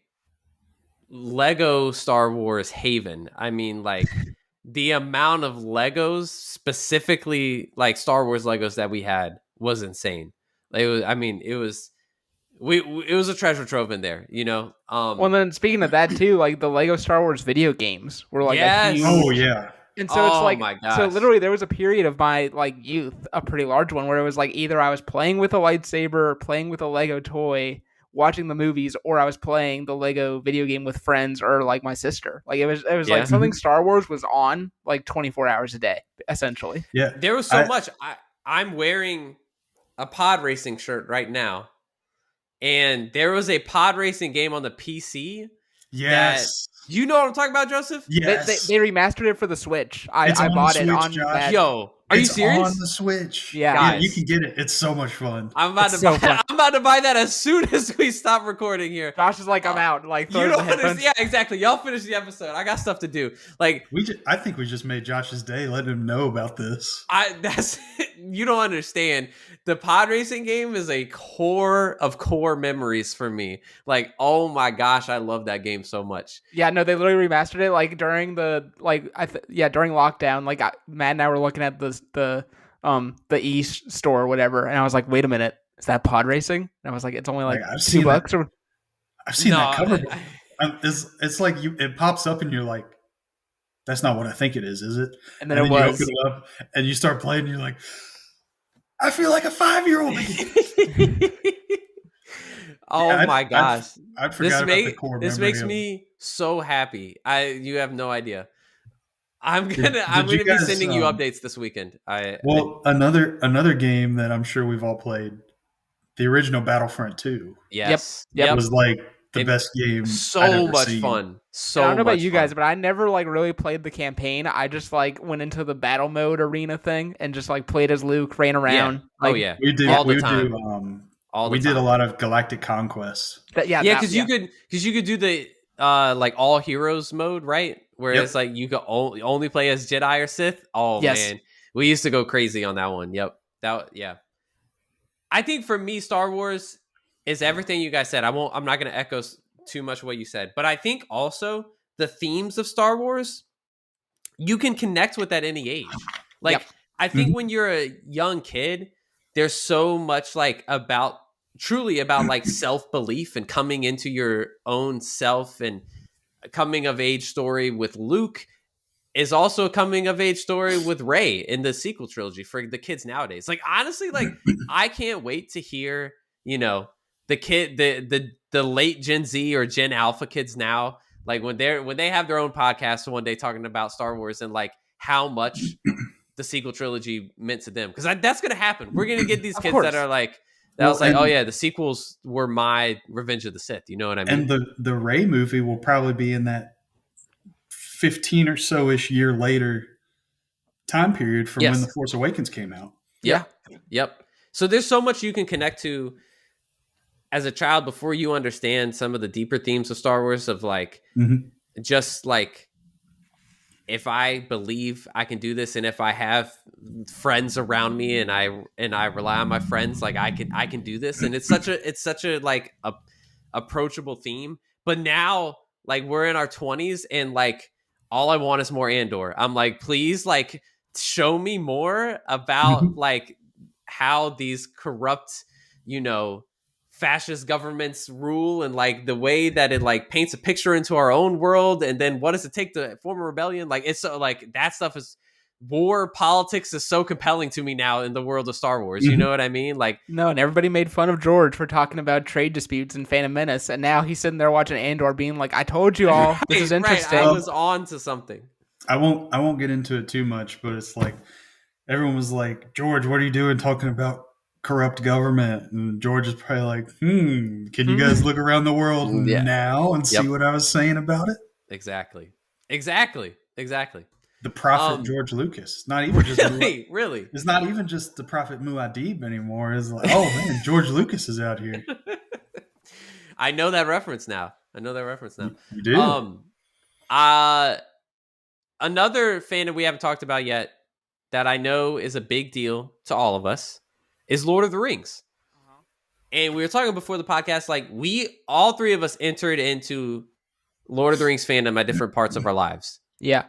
Lego Star Wars haven. I mean, like the amount of Legos, specifically like Star Wars Legos that we had, was insane. It was a treasure trove in there, Well, then speaking of that too, like the Lego Star Wars video games were like a huge. Oh yeah. And so it's like, so literally there was a period of my like youth, a pretty large one, where it was like either I was playing with a lightsaber, playing with a Lego toy, watching the movies, or I was playing the Lego video game with friends or like my sister. Like it was like something Star Wars was on like 24 hours a day, essentially. Yeah. There was so much. I'm wearing a pod racing shirt right now, and there was a pod racing game on the PC. Yes. You know what I'm talking about, Joseph? Yes. They remastered it for the Switch. I bought it on that. Yo, are you serious? On the Switch. Yeah. You can get it. It's so much fun. I'm about to buy that as soon as we stop recording here. Josh is like, I'm out. Like, you don't understand. Yeah, exactly. Y'all finish the episode. I got stuff to do. Like, I think we just made Josh's day, letting him know about this. You don't understand. The pod racing game is a core of core memories for me. Like, oh my gosh, I love that game so much. Yeah, no, they literally remastered it like during the during lockdown. Like Matt and I were looking at the East store or whatever, and I was like, wait a minute, is that pod racing? And I was like, it's only like $2 or. I've seen that cover. It's like it pops up and you're like, that's not what I think it is it? And then it was. You open it up and you start playing and you're like, I feel like a 5-year-old. Oh my gosh. I forgot about the core memory. This makes me so happy. You have no idea. I'm gonna be sending you updates this weekend. Another game that I'm sure we've all played, the original Battlefront 2. Yes. Yep. It was like the best game. So much fun. I don't know about you guys, but I never like really played the campaign. I just like went into the battle mode arena thing and just like played as Luke, ran around. Yeah. Like, we did all the time. Did a lot of Galactic Conquest. Because you could do the like all heroes mode, right? Where it's like you could only play as Jedi or Sith. Oh man, we used to go crazy on that one. Yep, I think for me, Star Wars is everything you guys said. I'm not going to echo too much what you said, but I think also the themes of Star Wars, you can connect with at any age. Like I think when you're a young kid, there's so much like about truly about like self-belief and coming into your own self, and a coming of age story with Luke is also a coming of age story with Rey in the sequel trilogy for the kids nowadays. Like honestly, like I can't wait to hear, the late Gen Z or Gen Alpha kids now, like when they have their own podcast one day talking about Star Wars and like how much the sequel trilogy meant to them, because that's gonna happen. We're gonna get these kids that are like, that was like, oh yeah, the sequels were my Revenge of the Sith. You know what I mean? And the Rey movie will probably be in that 15 or so ish year later time period from when The Force Awakens came out. Yep. So there's so much you can connect to as a child before you understand some of the deeper themes of Star Wars, of like, just like, if I believe I can do this, and if I have friends around me, and I rely on my friends, like I can do this. And it's such a like a approachable theme. But now, like, we're in our 20s, and like all I want is more Andor. I'm like, please, like, show me more about like how these corrupt, fascist governments rule, and like the way that it like paints a picture into our own world, and then what does it take to form a rebellion. Like, it's so like that stuff is, war politics is so compelling to me now in the world of Star Wars. You know what I mean? Like, no, and everybody made fun of George for talking about trade disputes in Phantom Menace, and now he's sitting there watching Andor being like, I told you all, this is interesting. I was on to something. I won't get into it too much, but it's like everyone was like, George, what are you doing talking about corrupt government? And George is probably like, can you guys look around the world now and see what I was saying about it? Exactly. The prophet George Lucas, not even just really. It's not even just the prophet Muad'Dib anymore. It's like, oh man, George Lucas is out here. I know that reference now. You do. Another fandom we haven't talked about yet that I know is a big deal to all of us is Lord of the Rings. And we were talking before the podcast, like, we all three of us entered into Lord of the Rings fandom at different parts of our lives. Yeah.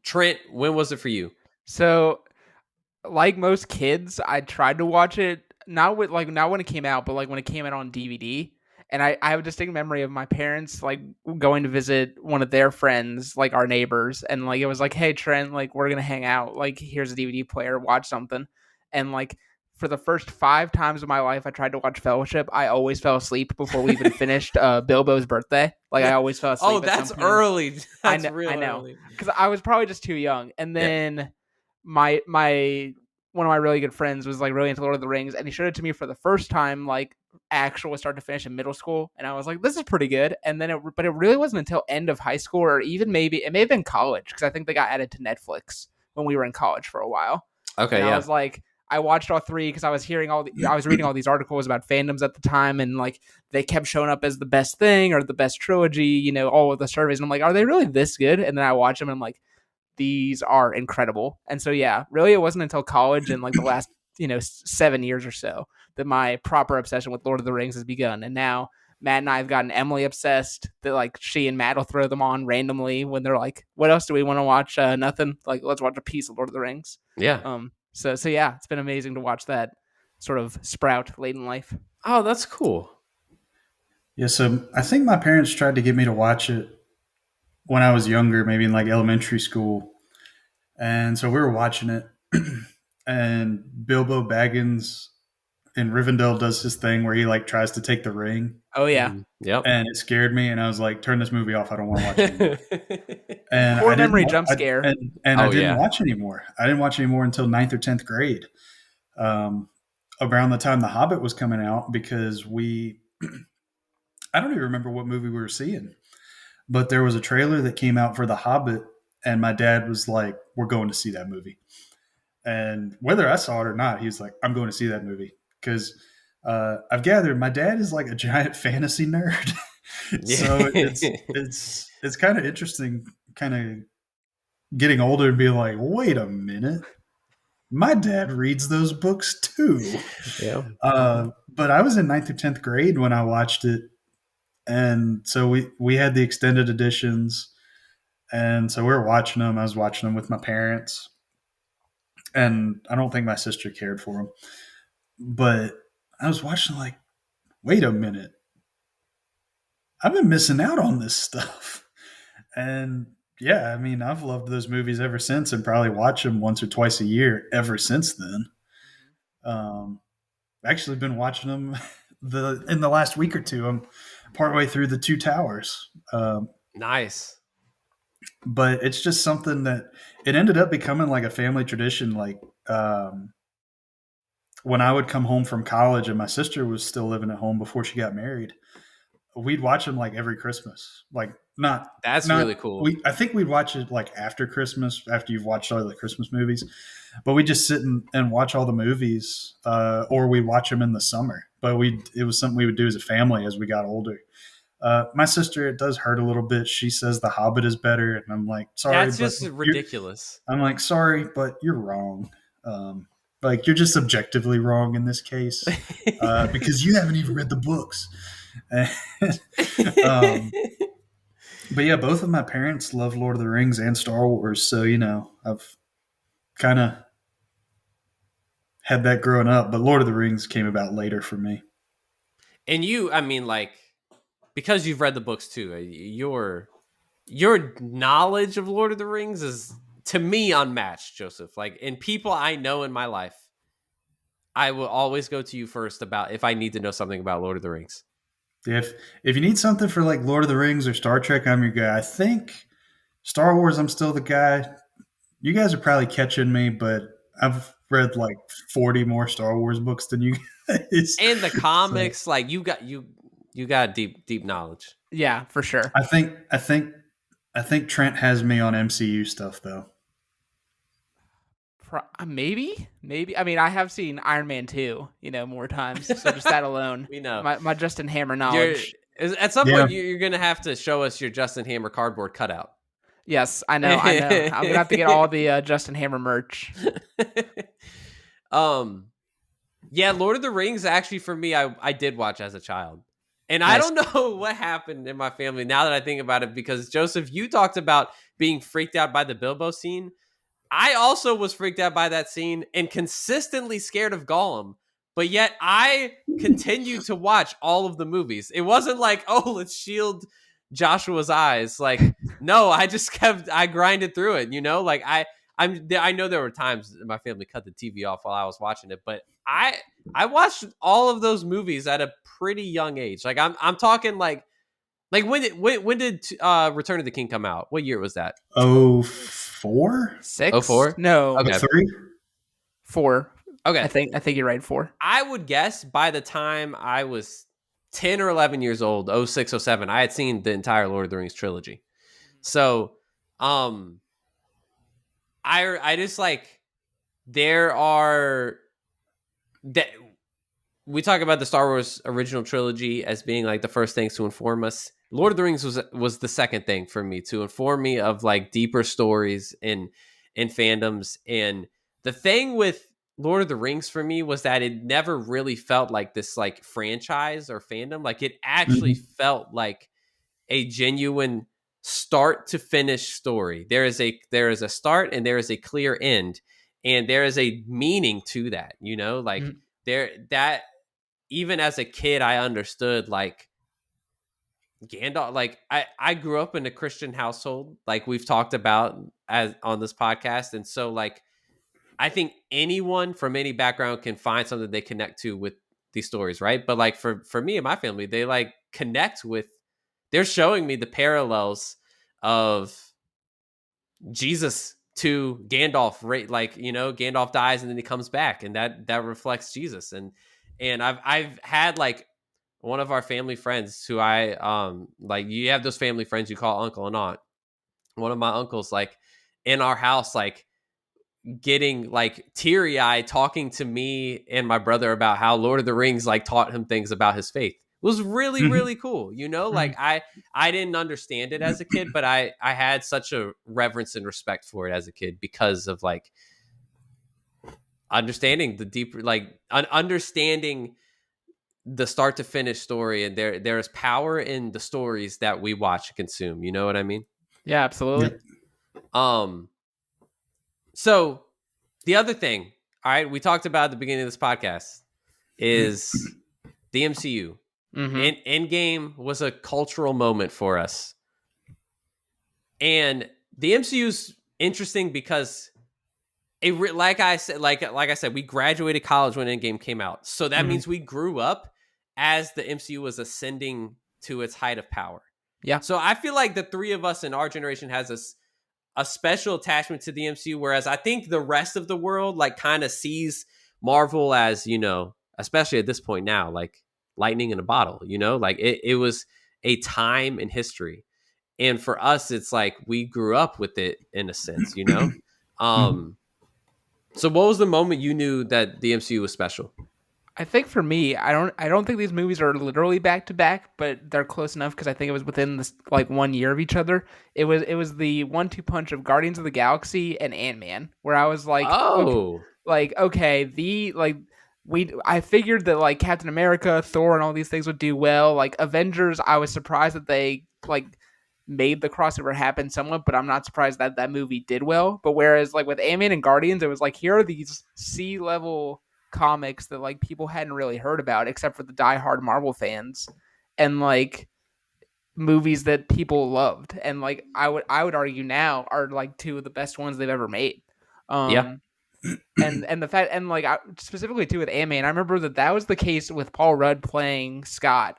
Trent, when was it for you? So, like most kids, I tried to watch it not when it came out, but like when it came out on DVD. And I have a distinct memory of my parents like going to visit one of their friends, like our neighbors, and like it was like, hey Trent, like we're gonna hang out, like here's a DVD player, watch something. And like for the first 5 times of my life I tried to watch Fellowship, I always fell asleep before we even finished Bilbo's birthday. Like I always fell asleep. Oh, that's early. That's I know. Because I was probably just too young. And then my one of my really good friends was like really into Lord of the Rings, and he showed it to me for the first time, like actual start to finish in middle school, and I was like, this is pretty good. And then but it really wasn't until end of high school, or even maybe it may have been college, because I think they got added to Netflix when we were in college for a while. Okay, and I was like, I watched all 3 because I was reading all these articles about fandoms at the time, and like they kept showing up as the best thing or the best trilogy, all of the surveys, and I'm like, are they really this good? And then I watch them and I'm like, these are incredible. And so yeah, really it wasn't until college and like the last 7 years or so that my proper obsession with Lord of the Rings has begun. And now Matt and I have gotten Emily obsessed, that like she and Matt will throw them on randomly when they're like, what else do we want to watch? Nothing. Like, let's watch a piece of Lord of the Rings. So yeah, it's been amazing to watch that sort of sprout late in life. Oh, that's cool. Yeah, so I think my parents tried to get me to watch it when I was younger, maybe in like elementary school. And so we were watching it, and Bilbo Baggins in Rivendell does his thing where he like tries to take the ring. Oh yeah. Yep. And it scared me, and I was like, turn this movie off. I don't want to watch it anymore. And poor memory jump scare. I didn't watch anymore. I didn't watch anymore until 9th or 10th grade. Around the time The Hobbit was coming out, because I don't even remember what movie we were seeing, but there was a trailer that came out for The Hobbit, and my dad was like, we're going to see that movie. And whether I saw it or not, he was like, I'm going to see that movie. Because I've gathered my dad is like a giant fantasy nerd. So it's kind of interesting, kind of getting older and being like, wait a minute, my dad reads those books too. Yeah. But I was in 9th or 10th grade when I watched it. And so we had the extended editions. And so we were watching them. I was watching them with my parents. And I don't think my sister cared for them. But I was watching like wait a minute, I've been missing out on this stuff. And yeah, I mean, I've loved those movies ever since, and probably watch them once or twice a year ever since then. Um, I've actually been watching them in the last week or two. I'm partway through the Two Towers. Nice. But it's just something that it ended up becoming like a family tradition. Like when I would come home from college and my sister was still living at home before she got married, we'd watch them like every Christmas. Like That's not really cool. I think we'd watch it like after Christmas, after you've watched all the Christmas movies. But we just sit and watch all the movies, or we watch them in the summer. But it was something we would do as a family as we got older. My sister, it does hurt a little bit. She says The Hobbit is better, and I'm like, sorry, that's just ridiculous. I'm like, sorry, but you're wrong. Like you're just objectively wrong in this case because you haven't even read the books. But yeah, both of my parents love Lord of the Rings and Star Wars, so I've kind of had that growing up. But Lord of the Rings came about later for me. And you, I mean, like, because you've read the books too, your knowledge of Lord of the Rings is, to me, unmatched, Joseph. Like, in people I know in my life, I will always go to you first about if I need to know something about Lord of the Rings. If you need something for like Lord of the Rings or Star Trek, I'm your guy. I think Star Wars, I'm still the guy. You guys are probably catching me, but I've read like 40 more Star Wars books than you guys. And the comics, so, like you got deep knowledge. Yeah, for sure. I think Trent has me on MCU stuff though. Maybe. I mean, I have seen Iron Man 2, more times. So just that alone, we know my Justin Hammer knowledge. At some point, you're going to have to show us your Justin Hammer cardboard cutout. Yes, I know. I'm gonna have to get all the Justin Hammer merch. Yeah, Lord of the Rings actually for me, I did watch as a child. And nice. I don't know what happened in my family now that I think about it, because Joseph, you talked about being freaked out by the Bilbo scene. I also was freaked out by that scene and consistently scared of Gollum, but yet I continued to watch all of the movies. It wasn't like, oh, let's shield Joshua's eyes. Like, no, I grinded through it, like I know there were times my family cut the TV off while I was watching it, but I watched all of those movies at a pretty young age. Like I'm talking like when did Return of the King come out? What year was that? 04? 6? 04? No. Okay. 3? 4. Okay. I think you're right, 4. I would guess by the time I was 10 or 11 years old, 06, 07, I had seen the entire Lord of the Rings trilogy. So, I just like, there are that we talk about the Star Wars original trilogy as being like the first things to inform us. Lord of the Rings was the second thing for me to inform me of like deeper stories in fandoms. And the thing with Lord of the Rings for me was that it never really felt like this like franchise or fandom. Like it actually felt like a genuine start to finish story. There is a start and there is a clear end, and there is a meaning to that, like that even as a kid, I understood like Gandalf, like I grew up in a Christian household, like we've talked about as on this podcast. And so like, I think anyone from any background can find something they connect to with these stories. Right. But like for me and my family, they like connect with, they're showing me the parallels of Jesus to Gandalf, right? Like, Gandalf dies and then he comes back, and that reflects Jesus. And I've had like one of our family friends who I like, you have those family friends you call uncle and aunt. One of my uncles, like in our house, like getting like teary-eyed talking to me and my brother about how Lord of the Rings like taught him things about his faith. It was really, really cool. Like I didn't understand it as a kid, but I had such a reverence and respect for it as a kid because of like understanding the deeper, like understanding the start to finish story. And there is power in the stories that we watch and consume. You know what I mean? Yeah, absolutely. So the other thing, all right, we talked about at the beginning of this podcast is the MCU. Mm-hmm. Endgame was a cultural moment for us. And the MCU's interesting because like I said, we graduated college when Endgame came out. So that Mm-hmm. means we grew up as the MCU was ascending to its height of power. Yeah. So I feel like the three of us in our generation has a special attachment to the MCU, whereas I think the rest of the world like kind of sees Marvel as, especially at this point now, like lightning in a bottle, like it was a time in history. And for us, it's like we grew up with it in a sense. Mhm. So what was the moment you knew that the MCU was special? I think for me, I don't think these movies are literally back to back, but they're close enough because I think it was within this like 1 year of each other. It was the 1-2 punch of Guardians of the Galaxy and Ant-Man, where I was Oh, okay, the like I figured that like Captain America, Thor, and all these things would do well. Like Avengers, I was surprised that they like made the crossover happen somewhat, but I'm not surprised that that movie did well. But whereas like with Ant-Man and Guardians, it was like here are these sea level comics that like people hadn't really heard about except for the diehard Marvel fans, and like movies that people loved, and like I would argue now are like two of the best ones they've ever made. yeah. Um, and the fact and like specifically too with Ant-Man, I remember that was the case with Paul Rudd playing Scott.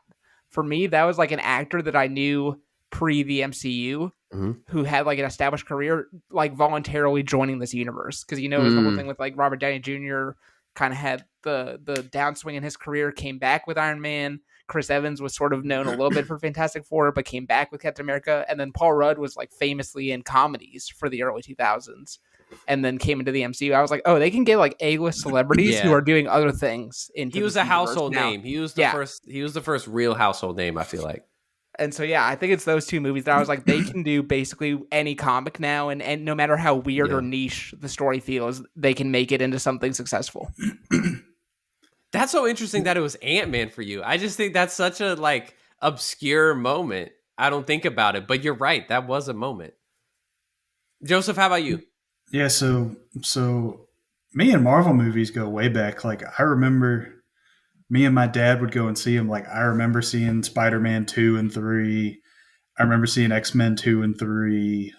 For me, that was like an actor that I knew pre the MCU Mhm. who had like an established career, like voluntarily joining this universe because it was the whole thing with like Robert Downey Jr. kind of had the downswing in his career, came back with Iron Man. Chris Evans was sort of known a little bit for Fantastic Four, but came back with Captain America. And then Paul Rudd was like famously in comedies for the early 2000s and then came into the MCU. I was like, oh, they can get like A-list celebrities who Yeah. are doing other things into He was this a universe household now. name. He was the Yeah. first real household name, I feel like. And so, yeah, I think it's those two movies that I was like, they can do basically any comic now. And no matter how weird or Yeah. niche the story feels, they can make it into something successful. That's so interesting that it was Ant-Man for you. I just think that's such a like obscure moment. I don't think about it, but you're right. That was a moment. Joseph, how about you? Yeah, so me and Marvel movies go way back. Like I remember me and my dad would go and see them. Like I remember seeing Spider-Man 2 and 3. I remember seeing X-Men 2 and 3.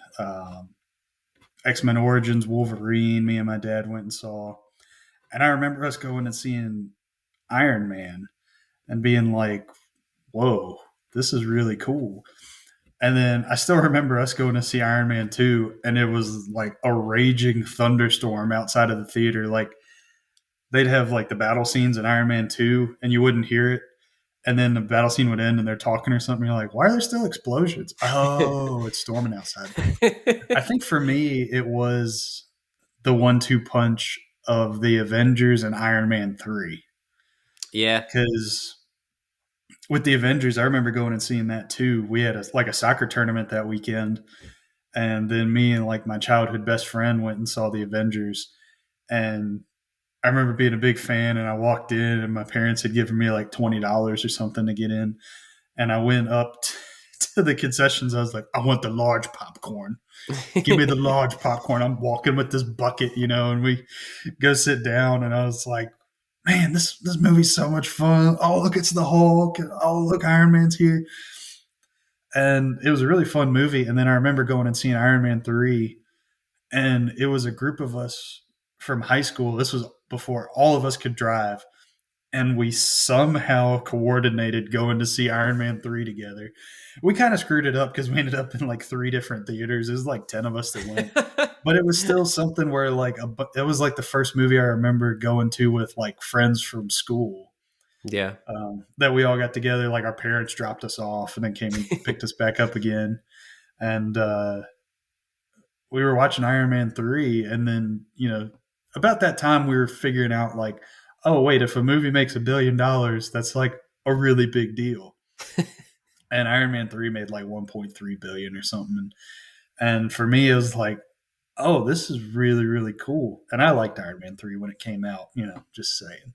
X-Men Origins Wolverine, me and my dad went and saw. And I remember us going and seeing Iron Man and being like, whoa, this is really cool. And then I still remember us going to see Iron Man 2, and it was like a raging thunderstorm outside of the theater. Like they'd have like the battle scenes in Iron Man 2, and you wouldn't hear it. And then the battle scene would end and they're talking or something. You're like, why are there still explosions? Oh, it's storming outside. I think for me, it was the 1-2 punch of the Avengers and Iron Man 3. Yeah. Because with the Avengers, I remember going and seeing that too. We had a soccer tournament that weekend, and then me and like my childhood best friend went and saw the Avengers. And I remember being a big fan, and I walked in, and my parents had given me like $20 or something to get in, and I went up to the concessions. I was like, I want the large popcorn. Give me the large popcorn. I'm walking with this bucket, and we go sit down, and I was like, man, this movie's so much fun. Oh, look, it's the Hulk. Oh, look, Iron Man's here. And it was a really fun movie. And then I remember going and seeing Iron Man 3, and it was a group of us from high school. This was before all of us could drive. And we somehow coordinated going to see Iron Man 3 together. We kind of screwed it up because we ended up in like 3 different theaters. It was like 10 of us that went. But it was still something where like it was like the first movie I remember going to with like friends from school. Yeah. That we all got together. Like our parents dropped us off and then came and picked us back up again. And we were watching Iron Man 3. And then, about that time we were figuring out like, oh, wait, if a movie makes $1 billion, that's like a really big deal. And Iron Man 3 made like 1.3 billion or something. And for me, it was like, oh, this is really, really cool. And I liked Iron Man 3 when it came out, just saying.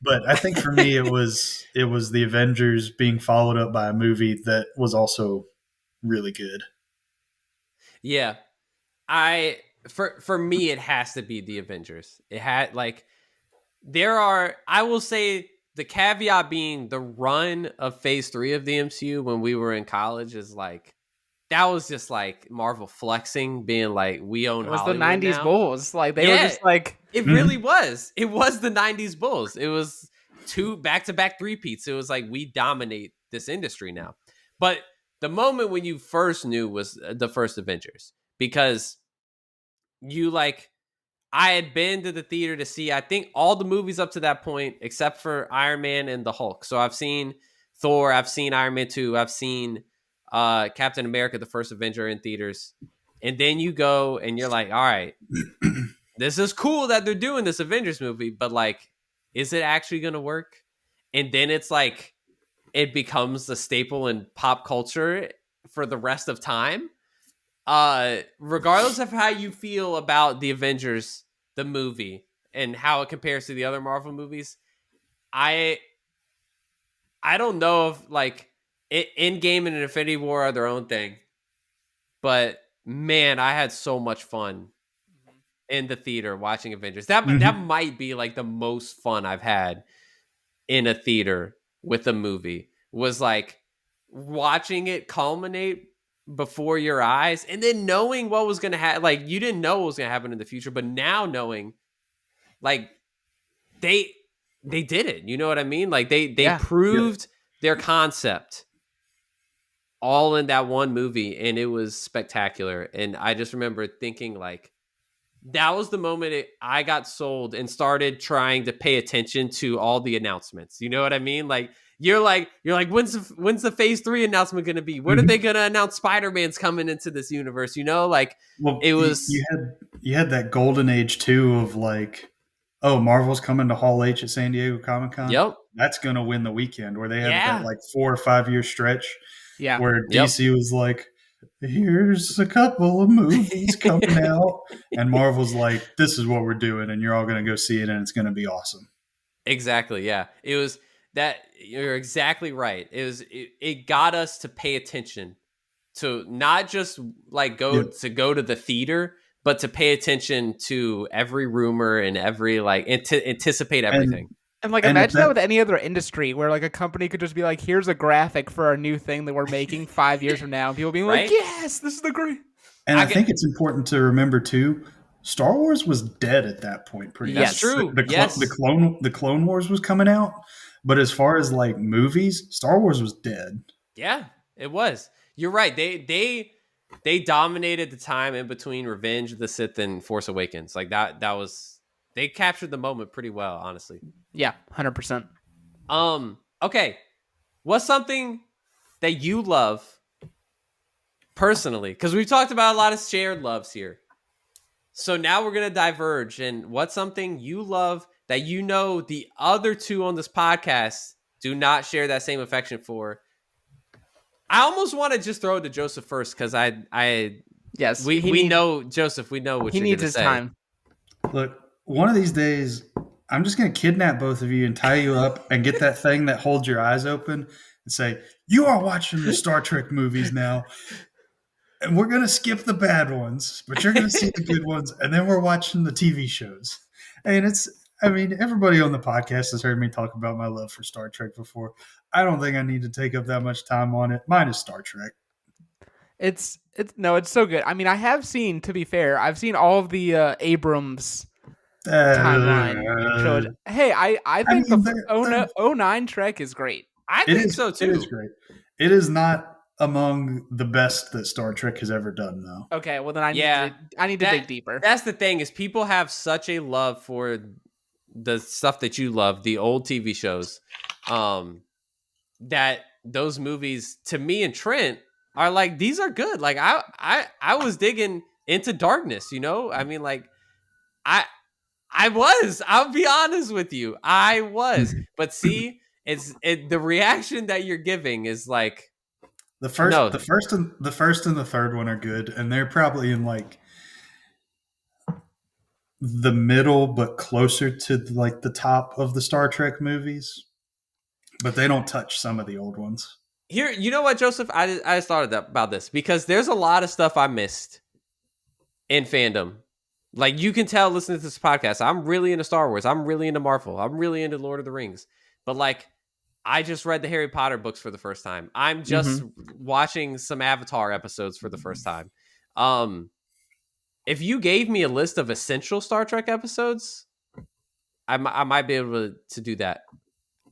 But I think for me, it was the Avengers being followed up by a movie that was also really good. Yeah. For me, it has to be the Avengers. It had like, I will say the caveat being the run of Phase 3 of the MCU when we were in college is like, that was just like Marvel flexing, being like, we own It was the Hollywood 90s now. Bulls. Like, they were Yeah, just like... it really was. It was the 90s Bulls. It was 2 back-to-back three-peats. It was like, we dominate this industry now. But the moment when you first knew was the first Avengers, because you like, I had been to the theater to see, I think, all the movies up to that point, except for Iron Man and the Hulk. So I've seen Thor, I've seen Iron Man 2, I've seen Captain America, the first Avenger in theaters. And then you go and you're like, all right, this is cool that they're doing this Avengers movie, but like, is it actually going to work? And then it's like, it becomes a staple in pop culture for the rest of time. Regardless of how you feel about the Avengers, the movie, and how it compares to the other Marvel movies, I don't know if like Endgame and Infinity War are their own thing, but man, I had so much fun in the theater watching Avengers. That might be like the most fun I've had in a theater with a movie, was like watching it culminate before your eyes, and then knowing what was going to happen. Like, you didn't know what was going to happen in the future, but now knowing, like, they did it. You know what I mean? Like, they proved their concept all in that one movie, and it was spectacular. And I just remember thinking, like, that was the moment I got sold and started trying to pay attention to all the announcements. You know what I mean? Like, you're like, when's the Phase 3 announcement going to be? When are they going to announce Spider-Man's coming into this universe? You know, like, it was. You had that golden age too of like, oh, Marvel's coming to Hall H at San Diego Comic-Con. Yep, that's going to win the weekend, where they had that like 4 or 5 year stretch. Yeah, where DC was like, here's a couple of movies coming out, and Marvel's like, this is what we're doing, and you're all going to go see it, and it's going to be awesome. Exactly. Yeah, it was that. You're exactly right. It got us to pay attention, to not just like go to the theater, but to pay attention to every rumor and every like anticipate everything. And like, imagine that with any other industry, where like a company could just be like, here's a graphic for a new thing that we're making 5 years from now, and people being like, yes, this is the great. And I think it's important to remember too, Star Wars was dead at that point. Pretty much. That's true. The Clone Wars was coming out, but as far as like movies, Star Wars was dead. Yeah, it was. You're right. They dominated the time in between Revenge of the Sith and Force Awakens. Like that was. They captured the moment pretty well, honestly. Yeah, 100%. Okay. What's something that you love personally? Because we've talked about a lot of shared loves here. So now we're going to diverge. And what's something you love that you know the other two on this podcast do not share that same affection for? I almost want to just throw it to Joseph first, because we know Joseph. We know what he you're needs his say. Time. Look, one of these days, I'm just going to kidnap both of you and tie you up and get that thing that holds your eyes open and say, you are watching the Star Trek movies now. And we're going to skip the bad ones, but you're going to see the good ones. And then we're watching the TV shows. And everybody on the podcast has heard me talk about my love for Star Trek before. I don't think I need to take up that much time on it. Mine is Star Trek. It's so good. I mean, I have seen, to be fair, I've seen all of the Abrams timeline shows. Hey, I think the 09 Trek is great. I think so too. It is great. It is not among the best that Star Trek has ever done, though. Okay, well then I need to dig deeper. That's the thing, is people have such a love for the stuff that you love, the old TV shows, that those movies to me and Trent are like, these are good. Like I was digging Into Darkness, you know? I mean, like I'll be honest with you. I was. But see, the reaction that you're giving is like, the first and the third one are good, and they're probably in like the middle, but closer to like the top of the Star Trek movies. But they don't touch some of the old ones. Here, you know what, Joseph? I just thought about this, because there's a lot of stuff I missed in fandom. Like, you can tell listening to this podcast, I'm really into Star Wars. I'm really into Marvel. I'm really into Lord of the Rings. but like I just read the Harry Potter books for the first time. I'm just watching some Avatar episodes for the first time. If you gave me a list of essential Star Trek episodes, I might be able to do that.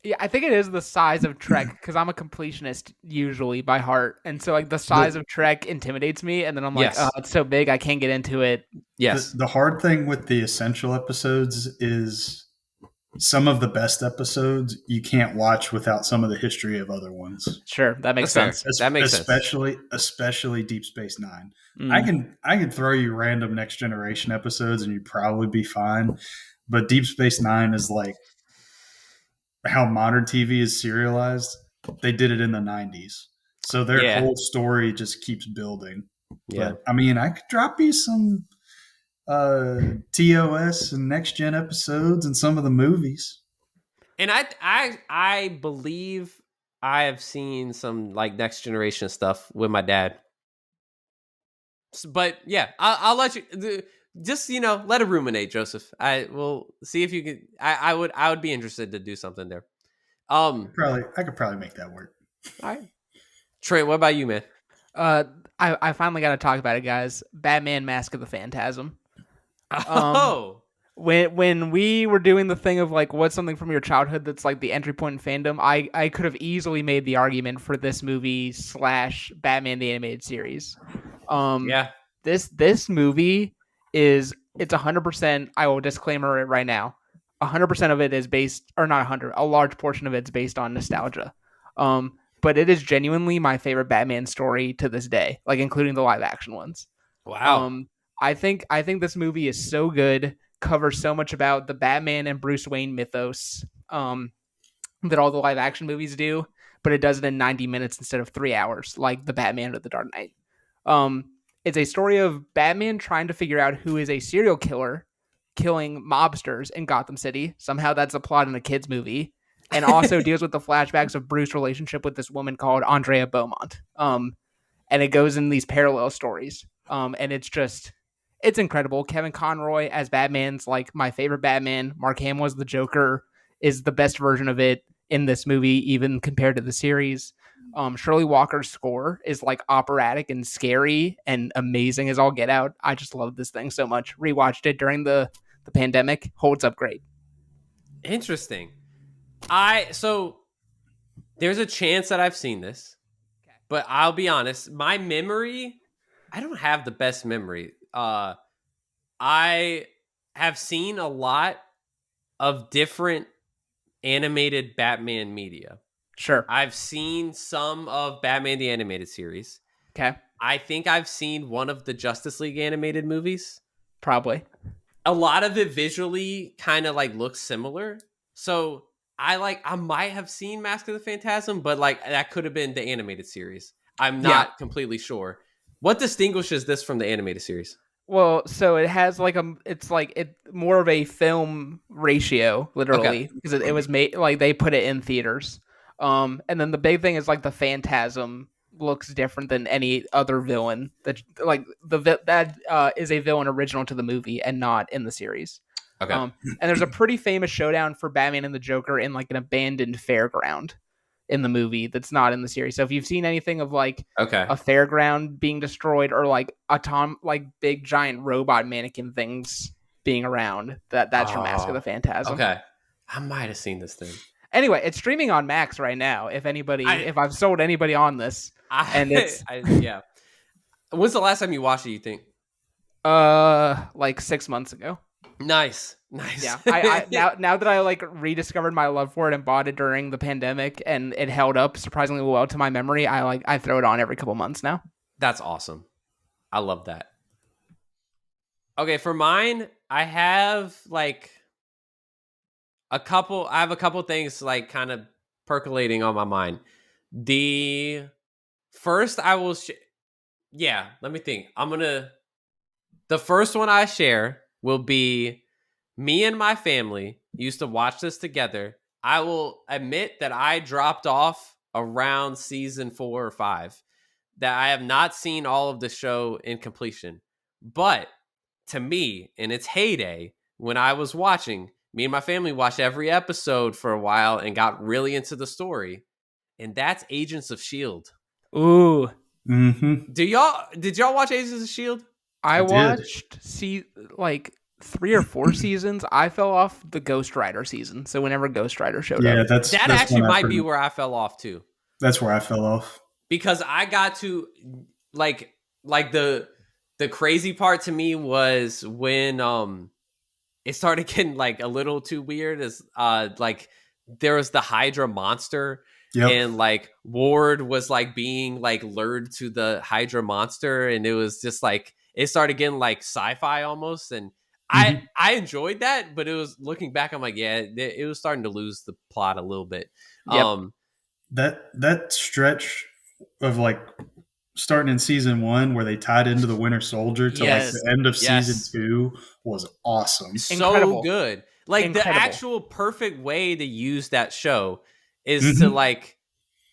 Yeah, I think it is the size of Trek because I'm a completionist usually by heart, and so like the size of Trek intimidates me, and then I'm like, oh, it's so big, I can't get into it. Yes. The hard thing with the essential episodes is some of the best episodes you can't watch without some of the history of other ones. Sure, that makes sense. That makes sense. Especially Deep Space Nine. I can throw you random Next Generation episodes and you'd probably be fine. But Deep Space Nine is like how modern TV is serialized. They did it in the 90s. So their whole story just keeps building. Yeah. But I mean, I could drop you some TOS and Next Gen episodes and some of the movies. And I believe I have seen some like Next Generation stuff with my dad. But yeah, I'll let you just let it ruminate, Joseph. I will see if you can. I would be interested to do something there. I could probably make that work. All right, Trent, what about you, man? I finally got to talk about it, guys. Batman: Mask of the Phantasm. When we were doing the thing of like what's something from your childhood that's like the entry point in fandom, I could have easily made the argument for this movie / Batman the Animated Series. This movie it's 100%. I will disclaimer it right now. 100% of it is based, or not 100. A large portion of it's based on nostalgia. But it is genuinely my favorite Batman story to this day, like including the live action ones. Wow. I think this movie is so good, covers so much about the Batman and Bruce Wayne mythos that all the live action movies do, but it does it in 90 minutes instead of 3 hours, like the Batman of the Dark Knight. It's a story of Batman trying to figure out who is a serial killer killing mobsters in Gotham City. Somehow that's a plot in a kid's movie. And also deals with the flashbacks of Bruce's relationship with this woman called Andrea Beaumont. And it goes in these parallel stories. And it's incredible. Kevin Conroy as Batman's like my favorite Batman. Mark Hamill as the Joker is the best version of it in this movie, even compared to the series. Shirley Walker's score is like operatic and scary and amazing as all get out. I just love this thing so much. Rewatched it during the pandemic. Holds up great. Interesting. So there's a chance that I've seen this, but I'll be honest, my memory, I don't have the best memory. I have seen a lot of different animated Batman media. Sure. I've seen some of Batman the Animated Series. Okay. I think I've seen one of the Justice League animated movies. Probably. A lot of it visually kind of like looks similar. So I might have seen Mask of the Phantasm, but like that could have been the animated series. I'm not completely sure. What distinguishes this from the animated series? Well, so it has like it's more of a film ratio, literally, because it was made like they put it in theaters. And then the big thing is like the Phantasm looks different than any other villain that is a villain original to the movie and not in the series. Okay. And there's a pretty famous showdown for Batman and the Joker in like an abandoned fairground in the movie that's not in the series. So if you've seen anything of like a fairground being destroyed or like like big giant robot mannequin things being around, that's from Mask of the Phantasm. Okay. I might have seen this thing. Anyway, it's streaming on Max right now. If I've sold anybody on this, yeah. When's the last time you watched it, you think? Like 6 months ago. Nice. Yeah, I now that I like rediscovered my love for it and bought it during the pandemic, and it held up surprisingly well to my memory. I throw it on every couple months now. That's awesome. I love that. Okay, for mine, I have like a couple things like kind of percolating on my mind. The first I will let me think. The first one I share will be me and my family used to watch this together. I will admit that I dropped off around season 4 or 5, that I have not seen all of the show in completion. But to me, in its heyday, when I was watching, me and my family watched every episode for a while and got really into the story. And that's Agents of S.H.I.E.L.D. Ooh. Mm-hmm. Did y'all watch Agents of S.H.I.E.L.D.? I I did. watched like 3 or 4 seasons. I fell off the Ghost Rider season. So whenever Ghost Rider showed Yeah, up. that's Actually one I've might be heard. where I fell off too. That's where I fell off. Because I got to like the crazy part to me was when it started getting like a little too weird, as like there was the Hydra monster. Yep. And like Ward was like being like lured to the Hydra monster, and it was just like it started getting like sci-fi almost, and I enjoyed that, but it was, looking back, I'm like, yeah, it was starting to lose the plot a little bit. Yep. That stretch of like starting in season 1 where they tied into the Winter Soldier to like Yes. the end of season 2 was awesome. So Incredible. good. Like Incredible. the actual perfect way to use that show is to like,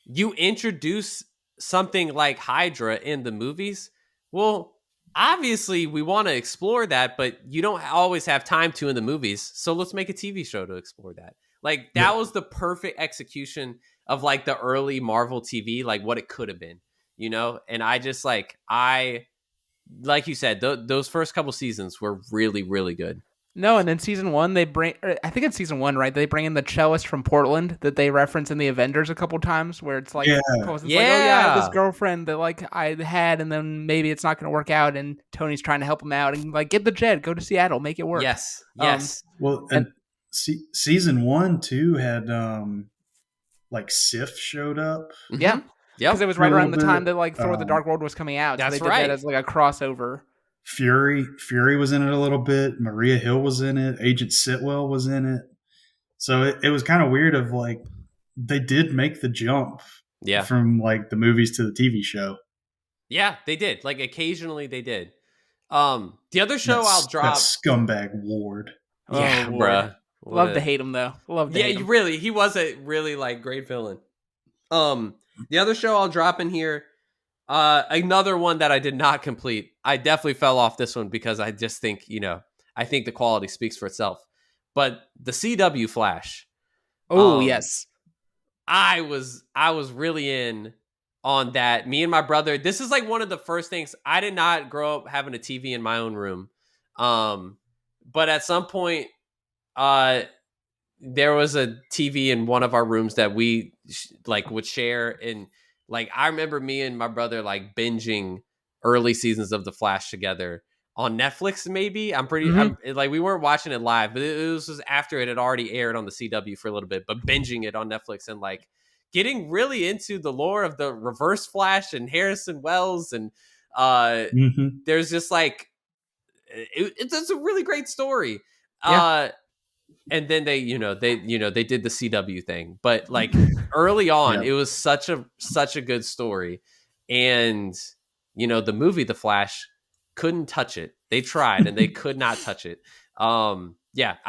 you introduce something like Hydra in the movies. Well, obviously we want to explore that, but you don't always have time to in the movies. So let's make a TV show to explore that. Like that was the perfect execution of like the early Marvel TV, like what it could have been, you know? And I just like you said, those first couple seasons were really, really good. No, and in season 1, I think it's season 1, right? They bring in the cellist from Portland that they reference in the Avengers a couple times, where it's like, Yeah. like, oh yeah, I have this girlfriend that like I had, and then maybe it's not going to work out, and Tony's trying to help him out, and like, get the jet, go to Seattle, make it work. Yes. Well, and season 1 too had like Sif showed up. Yeah. Because it was right around the time that like Thor: The Dark World was coming out, so they did that as like a crossover. Fury was in it a little bit. Maria Hill was in it. Agent Sitwell was in it. So it was kind of weird of like they did make the jump from like the movies to the TV show. Yeah, they did. Like occasionally they did. The other show I'll drop, that scumbag Ward. Yeah, bruh. Love to hate him though. He was a really like great villain. The other show I'll drop in here, another one that I did not complete. I definitely fell off this one because I just think, I think the quality speaks for itself. But the CW Flash. Oh, yes. I was really in on that. Me and my brother, this is like one of the first things. I did not grow up having a TV in my own room. But at some point, there was a TV in one of our rooms that we like would share. And like, I remember me and my brother like binging early seasons of The Flash together on Netflix. Maybe I'm like, we weren't watching it live, but it was just after it had already aired on the CW for a little bit, but binging it on Netflix and like getting really into the lore of the Reverse Flash and Harrison Wells. And there's just like, it's a really great story. Yeah. And then they did the CW thing, but like early on, it was such a good story. And, the movie, The Flash, couldn't touch it. They tried and they could not touch it. I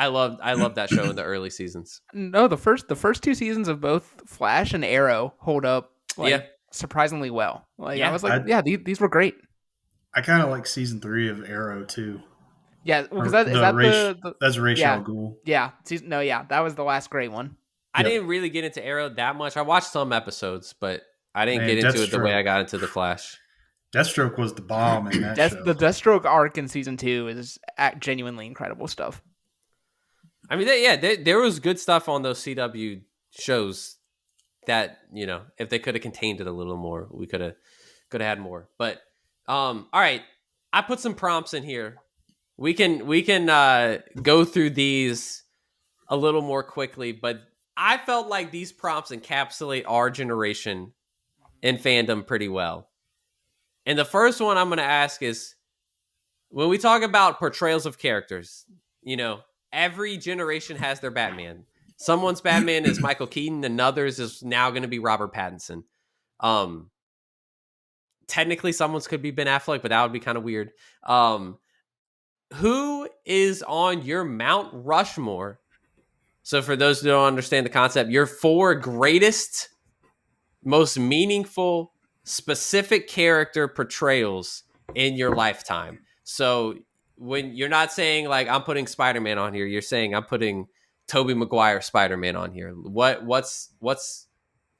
love that show in the early seasons. No, the first 2 seasons of both Flash and Arrow hold up surprisingly well. Like I was like, these were great. I kind of like season 3 of Arrow too. Yeah, because that's Ra's al Ghul. Yeah, that was the last great one. I didn't really get into Arrow that much. I watched some episodes, but I didn't get into it the way I got into The Flash. Deathstroke was the bomb in that show. The Deathstroke arc in season 2 is genuinely incredible stuff. I mean, there was good stuff on those CW shows that, if they could have contained it a little more, we could have had more. But all right, I put some prompts in here. We can go through these a little more quickly, but I felt like these prompts encapsulate our generation in fandom pretty well. And the first one I'm going to ask is, when we talk about portrayals of characters, every generation has their Batman. Someone's Batman is Michael Keaton, and others is now going to be Robert Pattinson. Technically, someone's could be Ben Affleck, but that would be kind of weird. Who is on your Mount Rushmore? So for those who don't understand the concept, your 4 greatest, most meaningful, specific character portrayals in your lifetime. So when you're not saying like, I'm putting Spider-Man on here, you're saying I'm putting Tobey Maguire Spider-Man on here. What's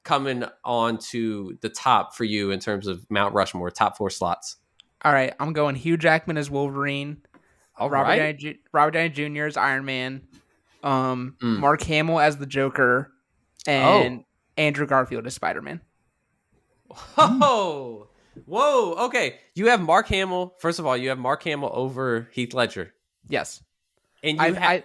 coming on to the top for you in terms of Mount Rushmore, top 4 slots? All right, I'm going Hugh Jackman as Wolverine. All Robert right. Robert Downey Jr. as Iron Man. Mm. Mark Hamill as the Joker, and Andrew Garfield as Spider-Man. Oh, whoa. Okay, you have Mark Hamill. First of all, you have Mark Hamill over Heath Ledger. Yes, And you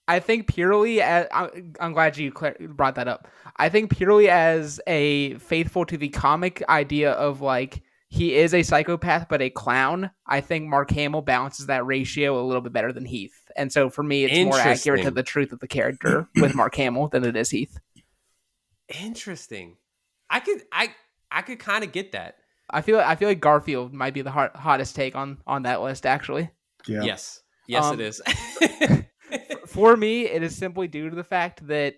I think purely as I'm glad you brought that up. I think purely as a faithful to the comic idea of like he is a psychopath but a clown. I think Mark Hamill balances that ratio a little bit better than Heath, and so for me, it's more accurate to the truth of the character with Mark Hamill than it is Heath. Interesting. I could kind of get that. I feel like Garfield might be the hottest take on that list, actually. Yeah. Yes, it is. For me, it is simply due to the fact that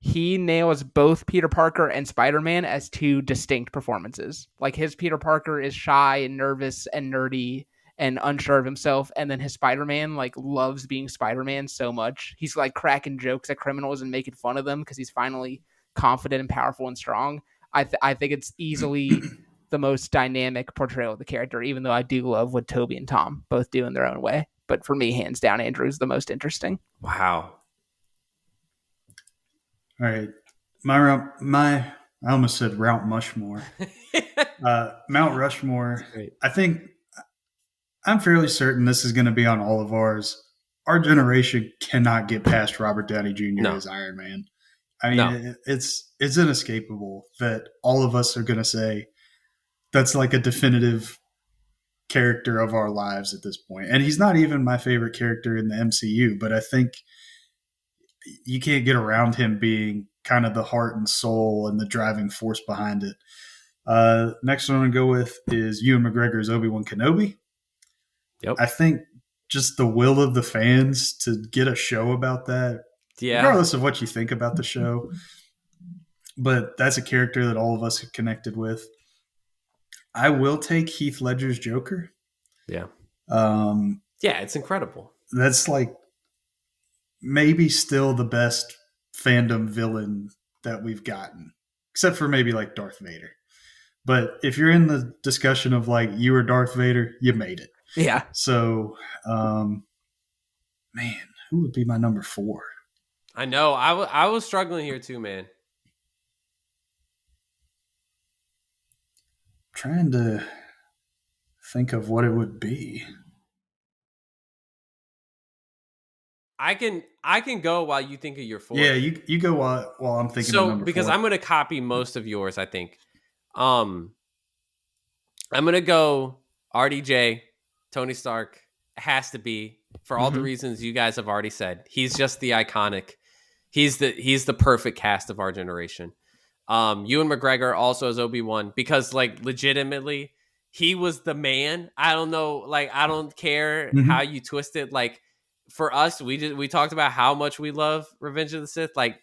he nails both Peter Parker and Spider-Man as 2 distinct performances. Like his Peter Parker is shy and nervous and nerdy and unsure of himself, and then his Spider-Man like loves being Spider-Man so much. He's like cracking jokes at criminals and making fun of them because he's finally confident and powerful and strong. I think it's easily the most dynamic portrayal of the character, even though I do love what Toby and Tom both do in their own way. But for me, hands down, Andrew's the most interesting. Wow. All right. I almost said Mount Rushmore. Mount Rushmore. I think I'm fairly certain this is going to be on all of ours. Our generation cannot get past Robert Downey Jr. as Iron Man. I mean, it's inescapable that all of us are going to say that's like a definitive character of our lives at this point. And he's not even my favorite character in the MCU, but I think you can't get around him being kind of the heart and soul and the driving force behind it. Next one I'm going to go with is Ewan McGregor's Obi-Wan Kenobi. Yep. I think just the will of the fans to get a show about that, regardless of what you think about the show. But that's a character that all of us have connected with. I will take Heath Ledger's Joker. Yeah. It's incredible. That's like maybe still the best fandom villain that we've gotten, except for maybe like Darth Vader. But if you're in the discussion of like you or Darth Vader, you made it. Yeah. So, man, who would be my number 4? I know. I was struggling here too, man. Trying to think of what it would be. I can go while you think of your 4. Yeah, you go while I'm thinking of number 4. Because I'm going to copy most of yours, I think. I'm going to go RDJ, Tony Stark. Has to be for all the reasons you guys have already said. He's just the iconic. He's the perfect cast of our generation. Ewan McGregor also as Obi-Wan because like legitimately he was the man. I don't know, like I don't care how you twist it. Like for us, we talked about how much we love Revenge of the Sith. Like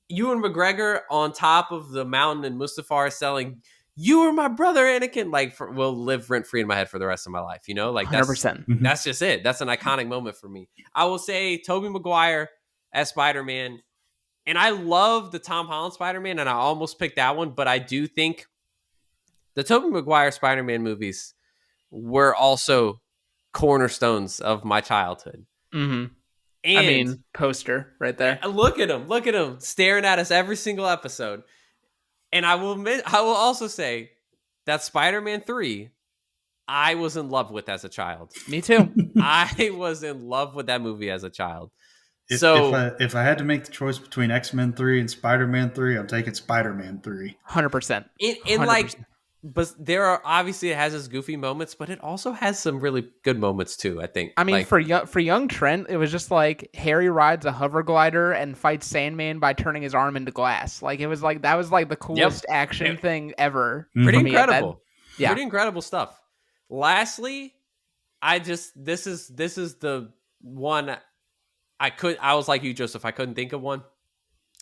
Ewan McGregor on top of the mountain and Mustafar selling, "You were my brother, Anakin." Like will live rent free in my head for the rest of my life. You know, like 100%. That's just it. That's an iconic moment for me. I will say Tobey Maguire as Spider-Man. And I love the Tom Holland Spider-Man, and I almost picked that one, but I do think the Tobey Maguire Spider-Man movies were also cornerstones of my childhood. Mm-hmm. And I mean, poster right there. Look at him staring at us every single episode. And I will also say that Spider-Man 3, I was in love with as a child. Me too. I was in love with that movie as a child. If I had to make the choice between X-Men 3 and Spider-Man 3, I'm taking Spider-Man 3. 100%. And like, but there are obviously it has its goofy moments, but it also has some really good moments too. I think. I mean, like, for young Trent, it was just like Harry rides a hover glider and fights Sandman by turning his arm into glass. Like it was like that was like the coolest action thing ever. Pretty incredible. Yeah, pretty incredible stuff. Lastly, this is the one. I was like you, Joseph. I couldn't think of one.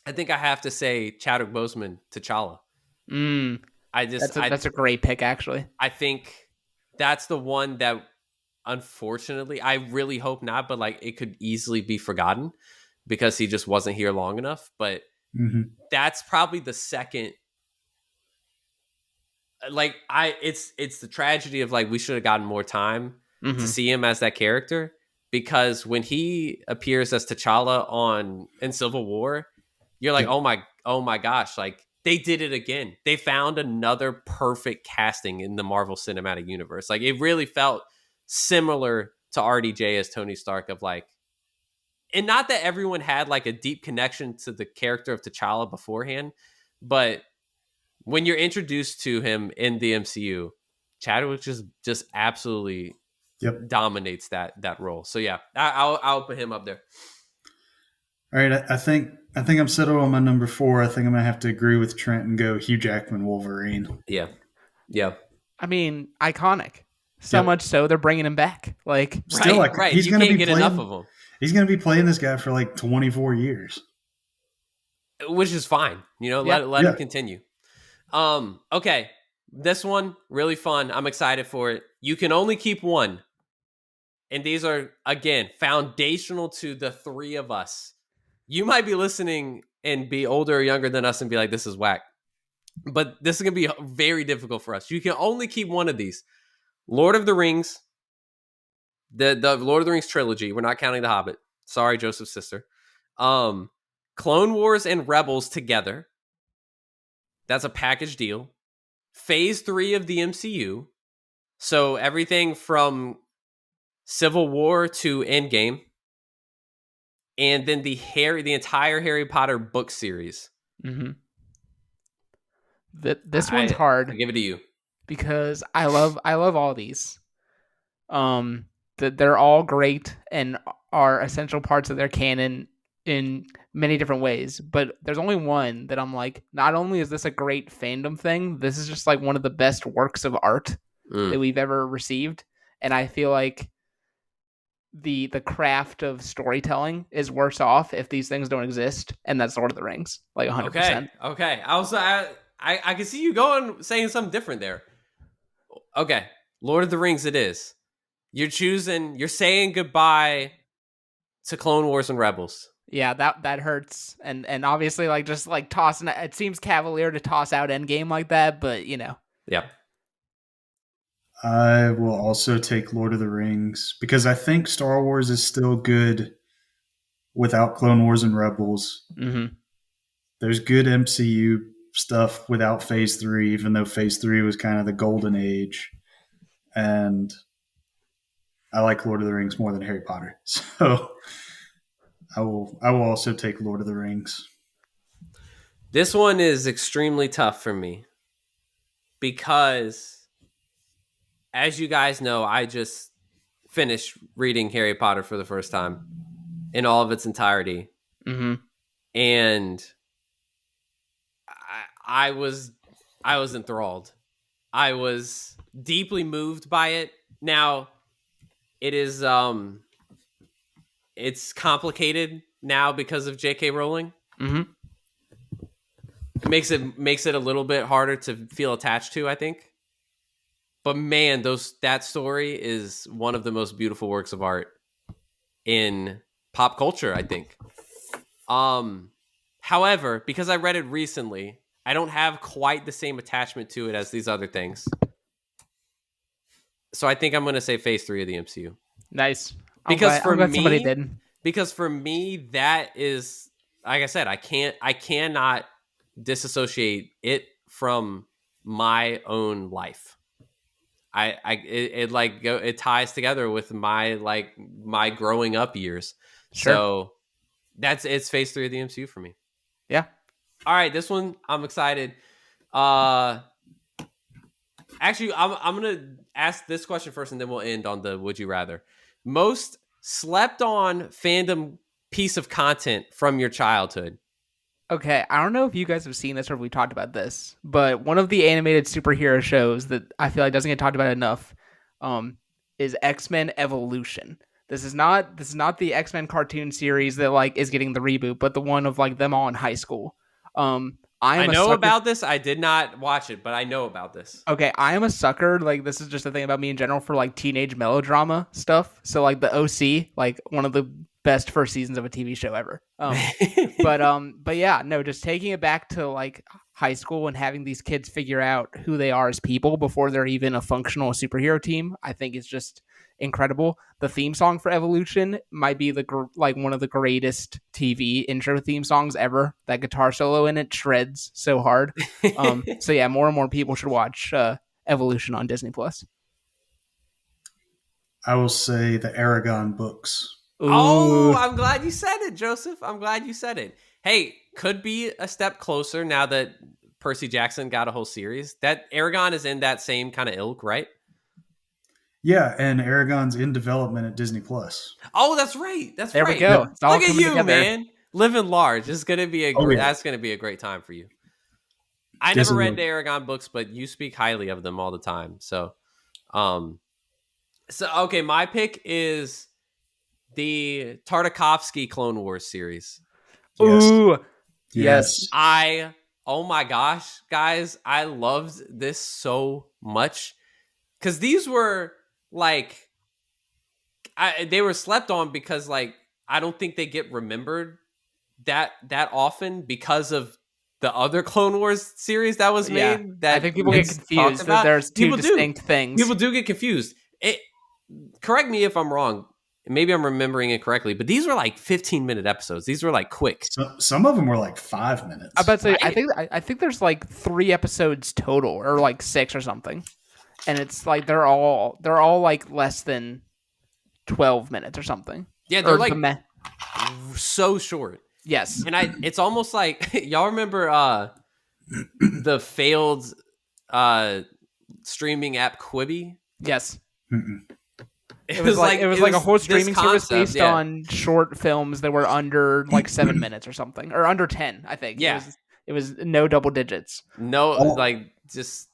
I think I have to say Chadwick Boseman, T'Challa. That's a great pick, actually. I think that's the one that, unfortunately, I really hope not, but like it could easily be forgotten because he just wasn't here long enough. But that's probably the second. Like it's the tragedy of like we should have gotten more time to see him as that character, because when he appears as T'Challa in Civil War, you're like, oh my gosh, like they did it again. They found another perfect casting in the Marvel Cinematic Universe. Like it really felt similar to RDJ as Tony Stark, of like, and not that everyone had like a deep connection to the character of T'Challa beforehand, but when you're introduced to him in the MCU, Chadwick just absolutely dominates that role. So yeah, I'll put him up there. All right, I think I'm settled on my number 4. I think I'm gonna have to agree with Trent and go Hugh Jackman Wolverine. Yeah. I mean, iconic. So much so they're bringing him back. Like still, right. He's gonna get enough of him. He's gonna be playing this guy for like 24 years, which is fine. Let him continue. Okay. This one, really fun. I'm excited for it. You can only keep one. And these are, again, foundational to the three of us. You might be listening and be older or younger than us and be like, this is whack. But this is going to be very difficult for us. You can only keep one of these. Lord of the Rings. The Lord of the Rings trilogy. We're not counting The Hobbit. Sorry, Joseph's sister. Clone Wars and Rebels together. That's a package deal. Phase 3 of the MCU. So everything from Civil War to Endgame. And then the entire Harry Potter book series. This one's hard. I'll give it to you. Because I love all these. They're all great and are essential parts of their canon in many different ways, but there's only one that I'm like, not only is this a great fandom thing, this is just like one of the best works of art that we've ever received. And I feel like the craft of storytelling is worse off if these things don't exist, and that's Lord of the Rings, like 100%. Okay. I can see you saying something different there. Okay, Lord of the Rings it is. You're saying goodbye to Clone Wars and Rebels. Yeah, that hurts, and obviously, like just like tossing it seems cavalier to toss out Endgame like that, but Yeah. I will also take Lord of the Rings because I think Star Wars is still good without Clone Wars and Rebels. There's good MCU stuff without Phase 3, even though Phase 3 was kind of the golden age, and I like Lord of the Rings more than Harry Potter, so I will also take Lord of the Rings. This one is extremely tough for me because, as you guys know, I just finished reading Harry Potter for the first time in all of its entirety. And I was enthralled. I was deeply moved by it. Now, it is it's complicated now because of J.K. Rowling. It makes it a little bit harder to feel attached to, I think. But man, that story is one of the most beautiful works of art in pop culture, I think. However, because I read it recently, I don't have quite the same attachment to it as these other things. So I think I'm going to say Phase 3 of the MCU. Nice. Because I'm glad somebody did. Because for me, that is, like I said, I cannot disassociate it from my own life. It ties together with my growing up years. Sure. So it's Phase 3 of the MCU for me. Yeah. All right, this one I'm excited. Actually, I'm gonna ask this question first, and then we'll end on the Would You Rather. Most slept on fandom piece of content from your childhood. Okay, I don't know if you guys have seen this or if we talked about this, but one of the animated superhero shows that I feel like doesn't get talked about enough is X-Men Evolution. This is not the X-Men cartoon series that like is getting the reboot, but the one of like them all in high school. I know about this. I did not watch it, but I know about this. Okay, I am a sucker. Like, this is just a thing about me in general for like teenage melodrama stuff. So like the OC, like one of the best first seasons of a TV show ever. But yeah, no, just taking it back to like high school and having these kids figure out who they are as people before they're even a functional superhero team, I think is just incredible. The theme song for Evolution might be like one of the greatest TV intro theme songs ever. That guitar solo in it shreds so hard. So yeah, more and more people should watch Evolution on Disney Plus. I will say the Aragon books. Ooh. Oh, I'm glad you said it, Joseph. I'm glad you said it. Hey, could be a step closer now that Percy Jackson got a whole series. That Aragon is in that same kind of ilk, right? Yeah, and Aragon's in development at Disney Plus. Oh, that's right. There we go. Look at you, together. Man. Living large. It's gonna be that's gonna be a great time for you. I never read the Aragon books, but you speak highly of them all the time. So okay, my pick is the Tartakovsky Clone Wars series. Ooh, yes. Oh my gosh, guys, I loved this so much because these were like, they were slept on because like I don't think they get remembered that often because of the other Clone Wars series that was made. Yeah, that I think people get confused that there's two distinct things. People do get confused. Correct me if I'm wrong. Maybe I'm remembering it correctly, but these were like 15-minute episodes. These were like quick. Some of them were like 5 minutes. I about to say, right? I think there's like 3 episodes total, or like 6 or something, and it's like they're all like less than 12 minutes or something. Yeah, they're like so short. Yes, and it's almost like y'all remember the failed streaming app Quibi? Yes. Mm-mm. It was like a whole streaming service based on short films that were under like 7 minutes or something, or under 10, I think. Yeah, it was no double digits. No, like just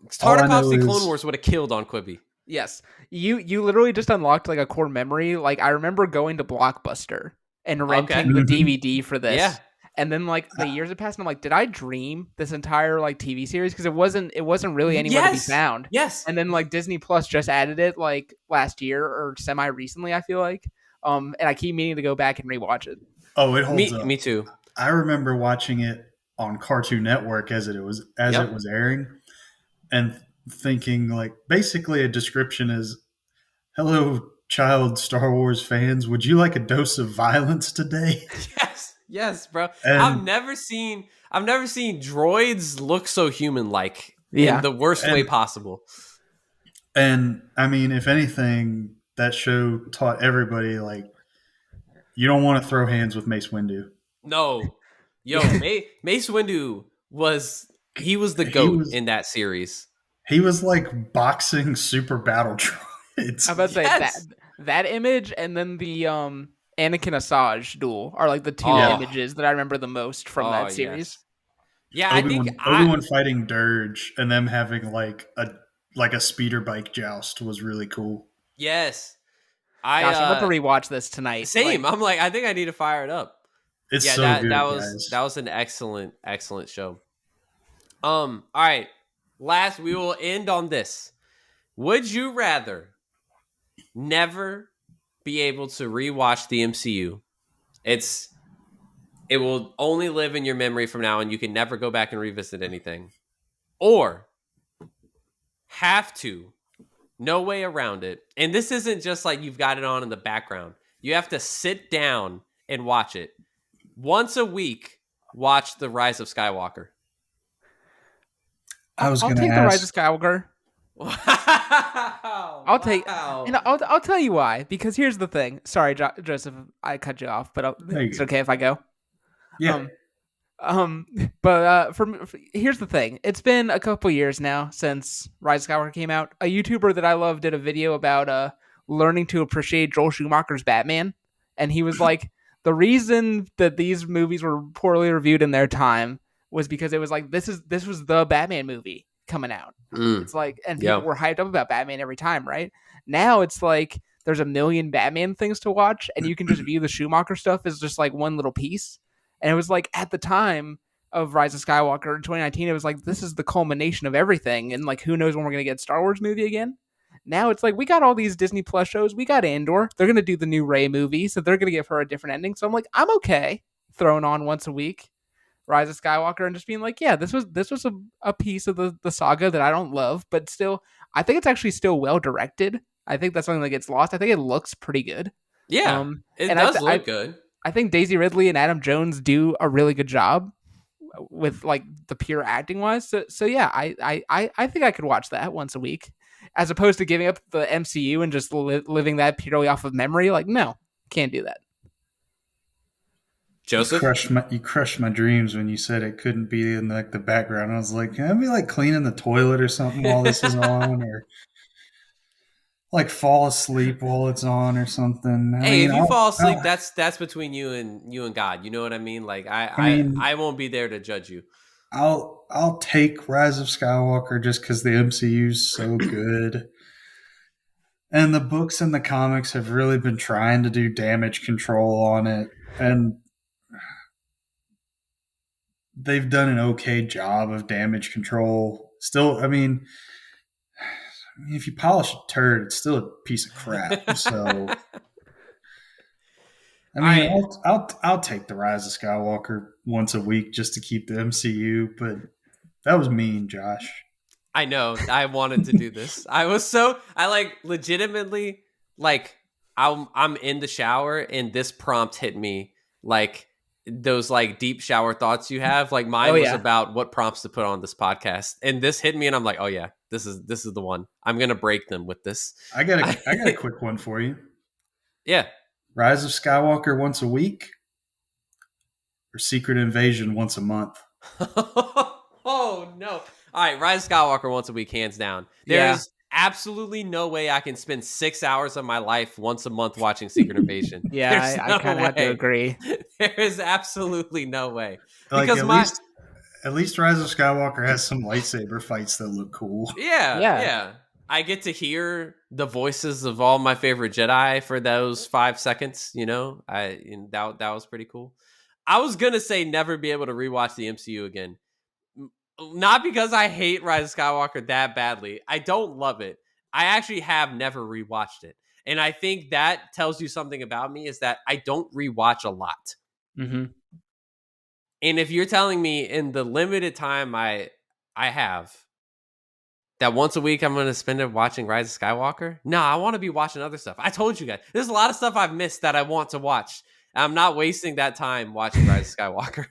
Tartakovsky Clone Wars would have killed on Quibi. Yes, you literally just unlocked like a core memory. Like I remember going to Blockbuster and renting the DVD for this. Yeah. And then like the years have passed and I'm like, did I dream this entire like TV series? Because it wasn't really anywhere to be found. Yes. And then like Disney Plus just added it like last year or semi recently, I feel like. And I keep meaning to go back and rewatch it. Oh, it holds up. Me too. I remember watching it on Cartoon Network as it was airing and thinking like basically a description is, hello child Star Wars fans, would you like a dose of violence today? Yes, bro. And I've never seen droids look so human-like in the worst way possible. And I mean, if anything, that show taught everybody like you don't want to throw hands with Mace Windu. No, Mace Windu was the GOAT in that series. He was like boxing super battle droids. I was about to say that image, and then the Anakin Asajj duel are like the two images that I remember the most from that series. Yes. Yeah, Obi-Wan fighting Dirge and them having like a speeder bike joust was really cool. Yes, I'm about to rewatch this tonight. Same. I'm like, I think I need to fire it up. It's so good. That was an excellent show. All right. Last, we will end on this. Would you rather never be able to rewatch the MCU? It will only live in your memory from now, and you can never go back and revisit anything. Or have to, no way around it. And this isn't just like you've got it on in the background. You have to sit down and watch it. Once a week, watch The Rise of Skywalker. I'll take The Rise of Skywalker. I'll take, and I'll tell you why. Because here's the thing. Sorry, Joseph, I cut you off, but it's okay if I go. Yeah. But here's the thing. It's been a couple years now since Rise of Skywalker came out. A YouTuber that I love did a video about learning to appreciate Joel Schumacher's Batman, and he was like, the reason that these movies were poorly reviewed in their time was because it was like this was the Batman movie coming out. It's like, and people were hyped up about Batman every time, right? Now it's like there's a million Batman things to watch, and you can just view the Schumacher stuff as just like one little piece. And it was like at the time, of Rise of Skywalker in 2019, it was like, this is the culmination of everything, and like, who knows when we're gonna get a Star Wars movie again. Now it's like, we got all these Disney Plus shows. We got Andor. They're gonna do the new Rey movie, so they're gonna give her a different ending. So I'm like, I'm okay throwing on once a week Rise of Skywalker and just being like, yeah, this was a piece of the saga that I don't love, but still, I think it's actually still well directed. I think that's something that gets lost. I think it looks pretty good. Yeah, it and does look good. I think Daisy Ridley and Adam Jones do a really good job with like the pure acting wise. So yeah, I think I could watch that once a week, as opposed to giving up the MCU and just living that purely off of memory. Like, no, can't do that. Joseph, you crushed my dreams when you said it couldn't be in like the background. I was like, can I be like cleaning the toilet or something while this is on, or like fall asleep while it's on or something? Hey, if you fall asleep, that's between you and God. You know what I mean? Like I won't be there to judge you. I'll take Rise of Skywalker just because the MCU's so good. And the books and the comics have really been trying to do damage control on it. And they've done an okay job of damage control. Still, I mean, if you polish a turd, it's still a piece of crap. So, I mean, I'll take the Rise of Skywalker once a week just to keep the MCU. But that was mean, Josh. I know. I wanted to do this. I like legitimately like I'm in the shower and this prompt hit me like those like deep shower thoughts you have. Like mine was about what prompts to put on this podcast, and this hit me and I'm like, oh yeah, this is the one. I'm gonna break them with this. I got a quick one for you. Yeah. Rise of Skywalker once a week or Secret Invasion once a month? Oh no. All right, Rise of Skywalker once a week, hands down. There's absolutely no way I can spend 6 hours of my life once a month watching Secret Invasion. Yeah, I kind of have to agree. There is absolutely no way. Like because at least Rise of Skywalker has some lightsaber fights that look cool. Yeah. I get to hear the voices of all my favorite Jedi for those 5 seconds. You know, that was pretty cool. I was gonna say never be able to rewatch the MCU again. Not because I hate Rise of Skywalker that badly. I don't love it. I actually have never rewatched it. And I think that tells you something about me, is that I don't rewatch a lot. Mm-hmm. And if you're telling me in the limited time I have, that once a week I'm going to spend it watching Rise of Skywalker, no, I want to be watching other stuff. I told you guys, there's a lot of stuff I've missed that I want to watch. I'm not wasting that time watching Rise of Skywalker.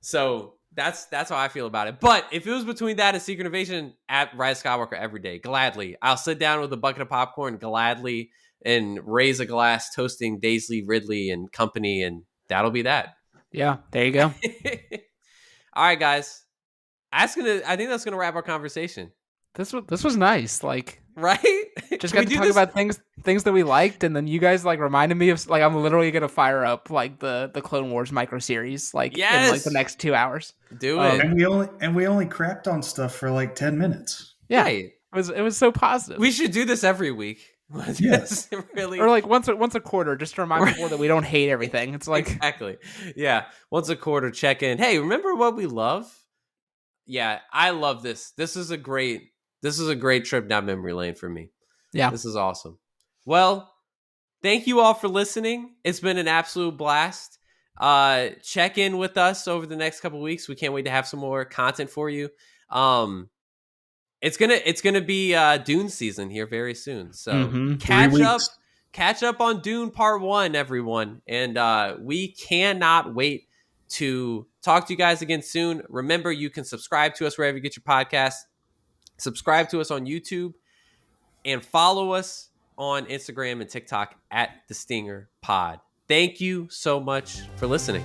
So that's how I feel about it. But if it was between that and Secret Invasion, at Rise of Skywalker every day, gladly. I'll sit down with a bucket of popcorn, gladly, and raise a glass toasting Daisy Ridley and company, and that'll be that. Yeah, there you go. All right, guys. I think that's gonna wrap our conversation. This was nice. Like, right? Just got to talk about things that we liked, and then you guys like reminded me of like I'm literally gonna fire up like the Clone Wars micro series in like the next 2 hours. Do it. And we only crapped on stuff for like 10 minutes. Yeah, right. It was so positive. We should do this every week. Yes. Really, or like once a quarter, just to remind people that we don't hate everything. It's like exactly, yeah. Once a quarter, check in. Hey, remember what we love? Yeah, I love this. This is a great trip down memory lane for me. Yeah, this is awesome. Well, thank you all for listening. It's been an absolute blast. Check in with us over the next couple of weeks. We can't wait to have some more content for you. It's gonna be Dune season here very soon. So catch up on Dune Part 1, everyone. And we cannot wait to talk to you guys again soon. Remember, you can subscribe to us wherever you get your podcasts. Subscribe to us on YouTube and follow us on Instagram and TikTok at The Stinger Pod. Thank you so much for listening.